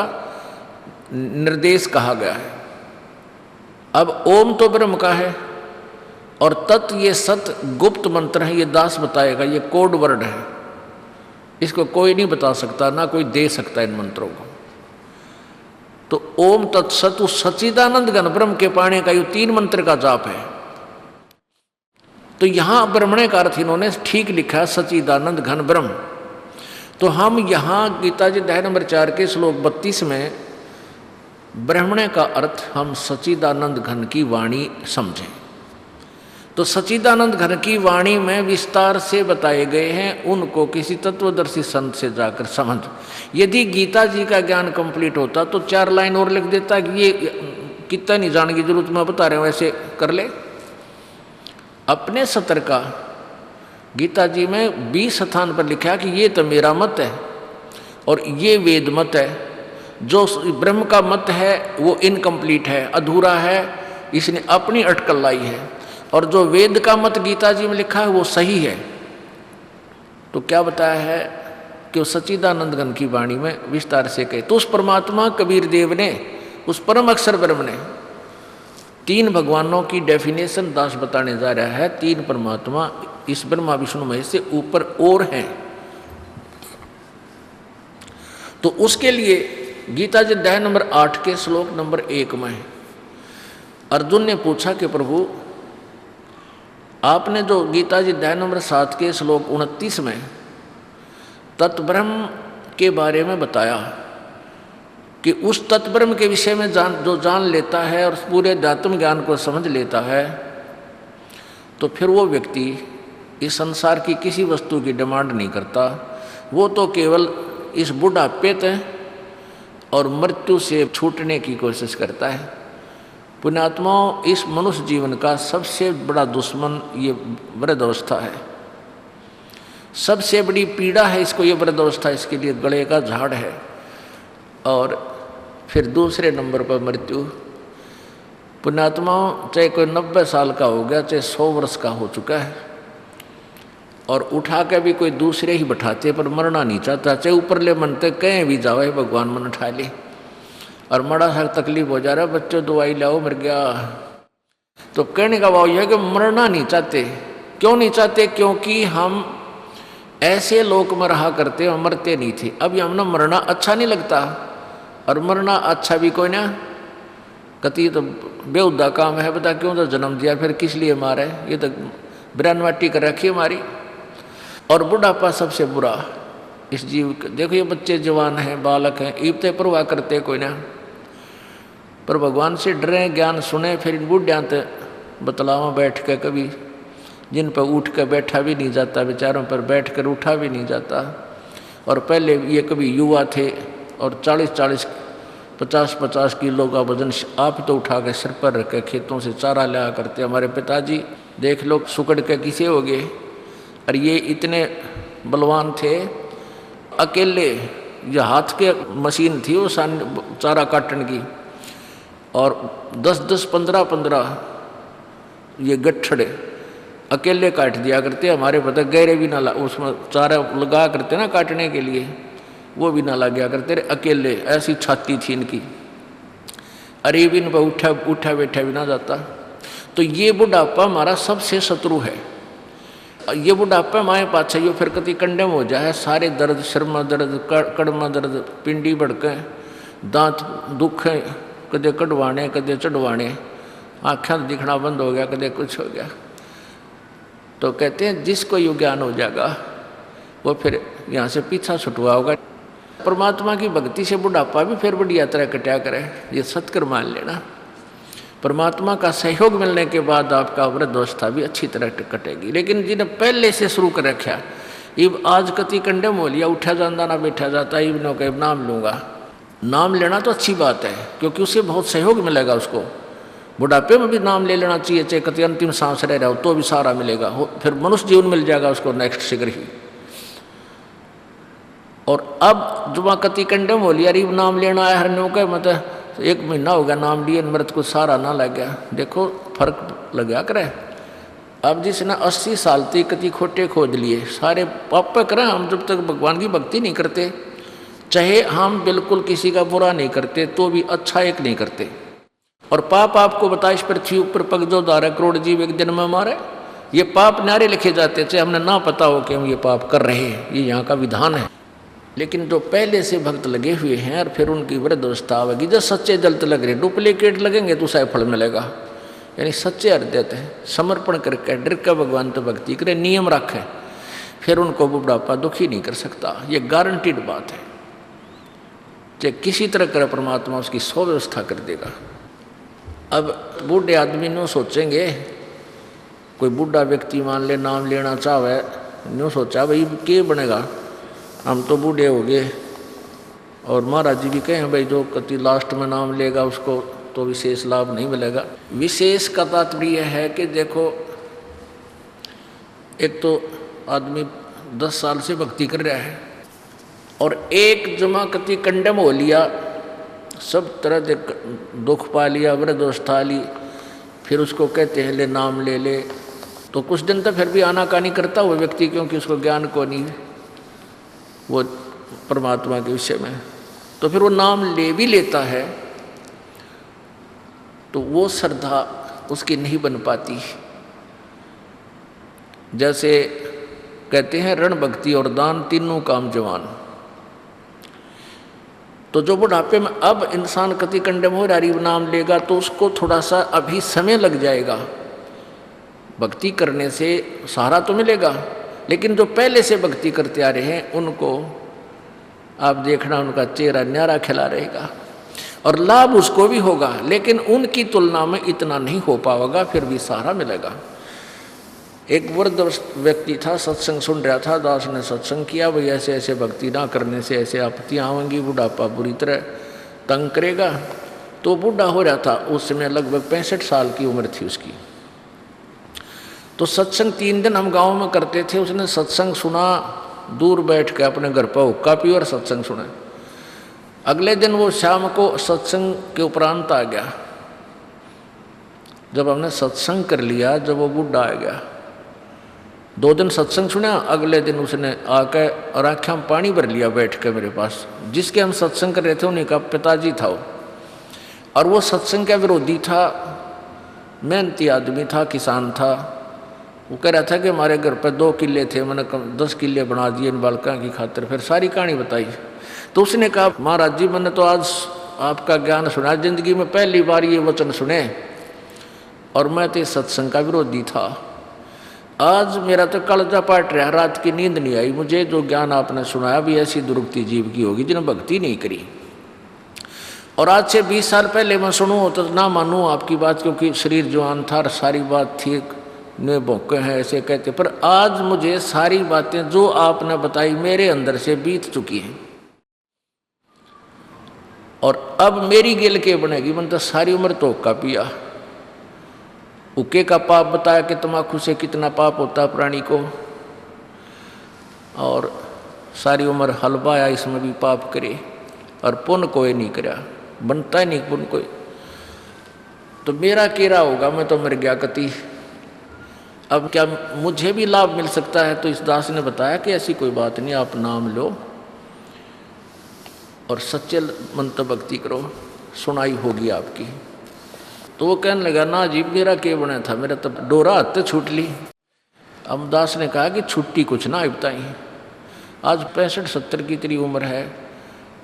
निर्देश कहा गया है। अब ओम तो ब्रह्म का है और तत् ये सत गुप्त मंत्र है, ये दास बताएगा, ये कोड वर्ड है, इसको कोई नहीं बता सकता, ना कोई दे सकता इन मंत्रों को। तो ओम तत्सत उस सच्चिदानंद घन ब्रह्म के पाने का ये 3 मंत्र का जाप है। तो यहां ब्रह्मणे का अर्थ इन्होंने ठीक लिखा, सच्चिदानंद घन ब्रह्म। तो हम यहां गीता जी अध्याय नंबर 4 के श्लोक 32 में ब्रह्मणे का अर्थ हम सच्चिदानंद घन की वाणी समझें। तो सच्चिदानंद घन की वाणी में विस्तार से बताए गए हैं, उनको किसी तत्वदर्शी संत से जाकर समझ। यदि गीता जी का ज्ञान कंप्लीट होता तो 4 लाइन और लिख देता कि ये कितना नहीं जानने की जरूरत, मैं बता रहा हूं वैसे कर ले। अपने सत्र का गीता जी में 20 स्थान पर लिखा कि ये तो मेरा मत है और ये वेद मत है, जो ब्रह्म का मत है वो इनकम्प्लीट है, अधूरा है, इसने अपनी अटकल लाई है, और जो वेद का मत गीता जी में लिखा है वो सही है। तो क्या बताया है कि वो सच्चिदानंद घन की वाणी में विस्तार से कहे। तो उस परमात्मा कबीर देव ने, उस परम अक्षर ब्रह्म ने 3 भगवानों की डेफिनेशन दास बताने जा रहा है। 3 परमात्मा इस ब्रह्मा विष्णु महेश से ऊपर और हैं। तो उसके लिए गीता जी अध्याय नंबर 8 के श्लोक नंबर 1 में अर्जुन ने पूछा कि प्रभु आपने जो गीता जी अध्याय नंबर 7 के श्लोक 29 में तत्ब्रह्म के बारे में बताया कि उस तत्ब्रह्म के विषय में जो जान लेता है और पूरे अध्यात्म ज्ञान को समझ लेता है, तो फिर वो व्यक्ति इस संसार की किसी वस्तु की डिमांड नहीं करता। वो तो केवल इस बुढ़ापे और मृत्यु से छूटने की कोशिश करता है। पुण्यात्माओं, इस मनुष्य जीवन का सबसे बड़ा दुश्मन ये वृद्धावस्था है, सबसे बड़ी पीड़ा है इसको ये वृद्धावस्था, इसके लिए गले का झाड़ है। और फिर दूसरे नंबर पर मृत्यु। पुण्यात्माओं, चाहे कोई 90 साल का हो गया, चाहे 100 वर्ष का हो चुका है, और उठा के भी कोई दूसरे ही बैठाते पर मरना नहीं चाहता, चाहे ऊपर ले मनते कहीं भी जाओ भगवान मन उठा ले, और बड़ा सा तकलीफ हो जा रहा है, बच्चों दवाई लाओ मर गया। तो कहने का भाव यह है कि मरना नहीं चाहते। क्यों नहीं चाहते? क्योंकि हम ऐसे लोक में रहा करते और मरते नहीं थे। अब हमने मरना अच्छा नहीं लगता, और मरना अच्छा भी कोई ना, कति तो बेहुदा काम है, बता क्यों तो जन्म दिया, फिर किस लिए मारे, ये तो बिरानवाटी कर रखी हमारी। और बुढ़ापा सबसे बुरा इस जीव। देखो ये बच्चे जवान हैं, बालक हैं, ईबते परवाह करते कोई ना, पर भगवान से डरे, ज्ञान सुने, फिर इन बूढ़ियाँ तो बतलावा बैठ के, कभी जिन पर उठ कर बैठा भी नहीं जाता, बेचारों पर बैठ कर उठा भी नहीं जाता। और पहले ये कभी युवा थे और 40-40 50-50 किलो का वजन आप तो उठा के सिर पर रख के खेतों से चारा लाया करते। हमारे पिताजी देख लो सुकड़ के किसे हो गए, और ये इतने बलवान थे, अकेले ये हाथ के मशीन थी वो चारा काटने की, और 10-10 15-15 ये गट्ठड़े अकेले काट दिया करते। हमारे पता गहरे भी ना उसमें चारा लगा करते ना काटने के लिए, वो भी ना लगा करते रहे अकेले, ऐसी छाती थी इनकी, अरे भी इन पर उठा बैठा भी ना जाता। तो ये बुढ़ापा हमारा सबसे शत्रु है। ये बुढ़ापा हमारे पाछे यो फिर कति कंडम हो जाए, सारे दर्द, सिर में दर्द, कड़मा दर्द, पिंडी भड़के, दांत दुख, कदे कढ़वाने कदे चढ़वाने, आँखें दिखना बंद हो गया, कदे कुछ हो गया। तो कहते हैं जिसको यो ज्ञान हो जाएगा वो फिर यहाँ से पीछा छुटवा होगा। परमात्मा की भक्ति से बुढ़ापा भी फिर बड़ी यात्रा कटा करे, ये सत्कर मान लेना। परमात्मा का सहयोग मिलने के बाद आपका वृद्धावस्था भी अच्छी तरह कटेगी। लेकिन जिन्हें पहले से शुरू कर रखा, इब आज कति कंडम हो लिया, उठा जाता ना बैठा जाता, इब नो कहीं नाम लूँगा। नाम लेना तो अच्छी बात है, क्योंकि उससे बहुत सहयोग मिलेगा उसको। बुढ़ापे में भी नाम ले लेना चाहिए, चाहे कति अंतिम सांस रह रहा हो तो भी सारा मिलेगा, फिर मनुष्य जीवन मिल जाएगा उसको नेक्स्ट शीघ्र ही। और अब जुमा कति कंडम हो लिया, रिब नाम लेना है हर नो का, मतलब 1 महीना हो गया नाम लिए, मृत को सारा ना लग गया। देखो फर्क लग गया करे। अब जिसने 80 साल तक कति खोटे खोद लिए, सारे पाप करें। हम जब तक भगवान की भक्ति नहीं करते, चाहे हम बिल्कुल किसी का बुरा नहीं करते, तो भी अच्छा एक नहीं करते। और पाप आपको बता इस पृथ्वी ऊपर पग जो 12 करोड़ जीव एक दिन में मारे, ये पाप नारे लिखे जाते थे, हमने ना पता हो कि हम ये पाप कर रहे हैं, ये यहाँ का विधान है। लेकिन जो पहले से भक्त लगे हुए हैं और फिर उनकी वृद्धावस्था आवेगी, जब सच्चे जलते लग रहे, डुप्लीकेट लगेंगे तो शायद फल मिलेगा। यानी सच्चे हृदय थे समर्पण करके डर का भगवान तो भक्ति करे, नियम रखे, फिर उनको बुढ़ापा दुखी नहीं कर सकता। ये गारंटीड बात है। चाहे किसी तरह करे परमात्मा उसकी सौ व्यवस्था कर देगा। अब बूढ़े आदमी न्यू सोचेंगे, कोई बूढ़ा व्यक्ति मान ले नाम लेना चाहे, न्यू सोचा भाई क्या बनेगा, हम तो बूढ़े हो गए। और महाराज जी भी कहें भाई जो कति लास्ट में नाम लेगा उसको तो विशेष लाभ नहीं मिलेगा। विशेष का तात्पर्य है कि देखो, एक तो आदमी 10 साल से भक्ति कर रहा है और एक जमा कति कंडम हो लिया, सब तरह से दुख पा लिया, वृद्धावस्था ली, फिर उसको कहते हैं ले नाम ले ले, तो कुछ दिन तक फिर भी आनाकानी करता हुआ व्यक्ति, क्योंकि उसको ज्ञान को नहीं वो परमात्मा के विषय में, तो फिर वो नाम ले भी लेता है, तो वो श्रद्धा उसकी नहीं बन पाती। जैसे कहते हैं रण भक्ति और दान तीनों काम जवान। तो जो बुढ़ापे में अब इंसान कति कंडम हो रहा नाम लेगा तो उसको थोड़ा सा अभी समय लग जाएगा, भक्ति करने से सहारा तो मिलेगा, लेकिन जो पहले से भक्ति करते आ रहे हैं उनको आप देखना उनका चेहरा न्यारा खिला रहेगा और लाभ उसको भी होगा, लेकिन उनकी तुलना में इतना नहीं हो पाएगा, फिर भी सहारा मिलेगा। एक वृद्ध व्यक्ति था, सत्संग सुन रहा था, दास ने सत्संग किया, भाई ऐसे ऐसे भक्ति ना करने से ऐसे आपत्तियाँ आवेंगी, बुढ़ापा बुरी तरह तंग करेगा। तो बूढ़ा हो रहा था, उस समय लगभग 65 साल की उम्र थी उसकी। तो सत्संग 3 दिन हम गांव में करते थे, उसने सत्संग सुना, दूर बैठ के अपने घर पर हुक्का पी और सत्संग सुना। अगले दिन वो शाम को सत्संग के उपरांत आ गया। जब हमने सत्संग कर लिया, जब वो बूढ़ा आ गया, 2 दिन सत्संग सुना, अगले दिन उसने आके और आँखें में पानी भर लिया बैठ के मेरे पास। जिसके हम सत्संग कर रहे थे उन्हीं का पिताजी था वो, और वो सत्संग का विरोधी था, मेहनती आदमी था, किसान था। वो कह रहा था कि हमारे घर पर 2 किले थे, मैंने 10 किले बना दिए इन बालकों की खातिर। फिर सारी कहानी बताई। तो उसने कहा महाराज जी मैंने तो आज आपका ज्ञान सुना, जिंदगी में पहली बार ये वचन सुने, और मैं तो सत्संग का विरोधी था। आज मेरा तो कलजा पाट रहा, रात की नींद नहीं आई मुझे। जो ज्ञान आपने सुनाया भी ऐसी दुर्गति जीव की होगी जिन्हें भक्ति नहीं करी। और आज से 20 साल पहले मैं सुनूँ तो ना मानूँ आपकी बात, क्योंकि शरीर जवान था और सारी बात ठीक ने भौंके हैं ऐसे कहते, पर आज मुझे सारी बातें जो आपने बताई मेरे अंदर से बीत चुकी हैं, और अब मेरी गिल के बनेगी। मैंने तो सारी उम्र तो हुक्का पिया, हुक्के का पाप बताया कि तम्बाकू से कितना पाप होता है प्राणी को, और सारी उम्र हलवाया इसमें भी पाप करे, और पुण्य कोई नहीं करा, बनता ही नहीं पुण्य कोई। तो मेरा केरा होगा, मैं तो मर गया कति। अब क्या मुझे भी लाभ मिल सकता है? तो इस दास ने बताया कि ऐसी कोई बात नहीं, आप नाम लो और सच्चे मन तो भक्ति करो, सुनाई होगी आपकी। तो वो कहने लगा ना जी मेरा क्या बना था, मेरा तब डोरा हाथ छूट ली। अब दास ने कहा कि छुट्टी कुछ ना बताई, आज 65-70 की तेरी उम्र है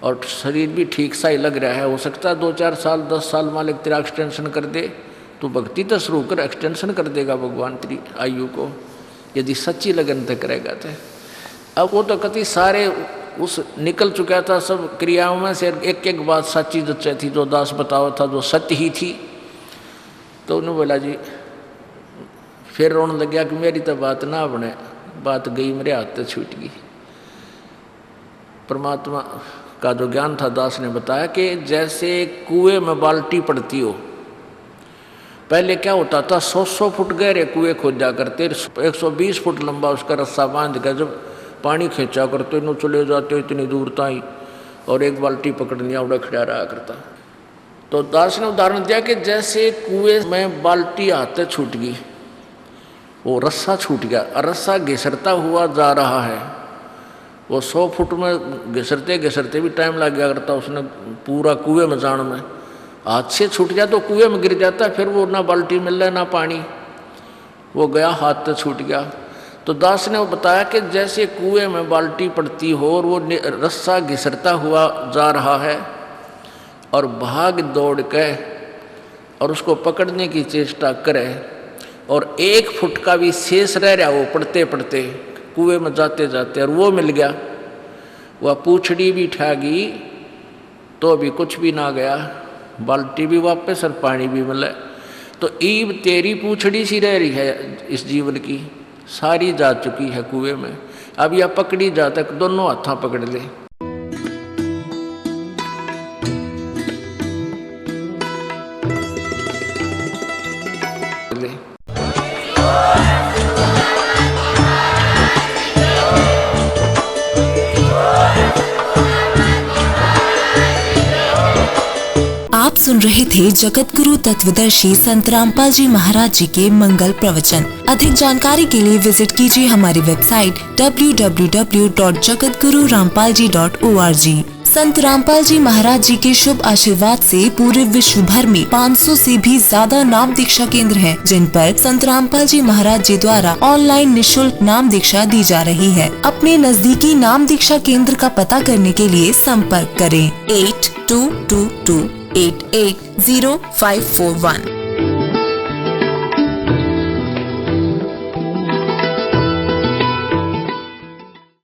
और शरीर भी ठीक सा ही लग रहा है। हो सकता है 2-4 साल 10 साल मालिक तेरा एक्सटेंशन कर दे, तो भक्ति तो शुरू कर, एक्सटेंशन कर देगा भगवान तेरी आयु को, यदि सच्ची लगन तक करेगा तो। अब वो तो कति सारे उस निकल चुका था सब क्रियाओं में से, एक एक बात सच्ची जो थी, जो दास बताओ था जो सत्य ही थी। तो उन्होंने बोला जी, फिर रोने लग गया कि मेरी तो बात ना बने, बात गई मेरे हाथ से छूट गई। परमात्मा का जो ज्ञान था, दास ने बताया कि जैसे कुएं में बाल्टी पड़ती हो, पहले क्या होता था 100 फुट गहरे कुएं खोदा करते, 120 फुट लंबा उसका रस्सा बांध कर जब पानी खींचा करते नो चले जाते इतनी दूर ताई, और एक बाल्टी पकड़नी आवड़ा खड़ा रहा करता। तो दास ने उदाहरण दिया कि जैसे कुएं में बाल्टी हाथ छूट गई, वो रस्सा छूट गया, और रस्सा घिसरता हुआ जा रहा है। वो 100 फुट में घिसरते घिसरते भी टाइम लग गया करता उसने पूरा कुएं में जाने में, हाथ से छूट गया तो कुएं में गिर जाता, फिर वो ना बाल्टी मिल रहा ना पानी, वो गया हाथ से छूट गया। तो दास ने वो बताया कि जैसे कुएं में बाल्टी पड़ती हो और वो रस्सा घिसरता हुआ जा रहा है और भाग दौड़ के और उसको पकड़ने की चेष्टा करे और 1 फुट का भी शेष रह रहा वो पड़ते पड़ते कुएं में जाते जाते और वो मिल गया, वह पूछड़ी भी ठागी तो भी कुछ भी ना गया, बाल्टी भी वापस और पानी भी मिले। तो ईब तेरी पूछड़ी सी रह रही है इस जीवन की, सारी जा चुकी है कुएं में, अब यह पकड़ी जा तक दोनों हाथों पकड़ ले। आप सुन रहे थे जगत गुरु तत्वदर्शी संत रामपाल जी महाराज जी के मंगल प्रवचन। अधिक जानकारी के लिए विजिट कीजिए हमारी वेबसाइट www.jagatgururampalji.org। संत रामपाल जी महाराज जी के शुभ आशीर्वाद से पूरे विश्व भर में 500 से भी ज्यादा नाम दीक्षा केंद्र हैं, जिन पर संत रामपाल जी महाराज जी द्वारा ऑनलाइन निशुल्क नाम दीक्षा दी जा रही है। अपने नजदीकी नाम दीक्षा केंद्र का पता करने के लिए संपर्क करें 8222880541।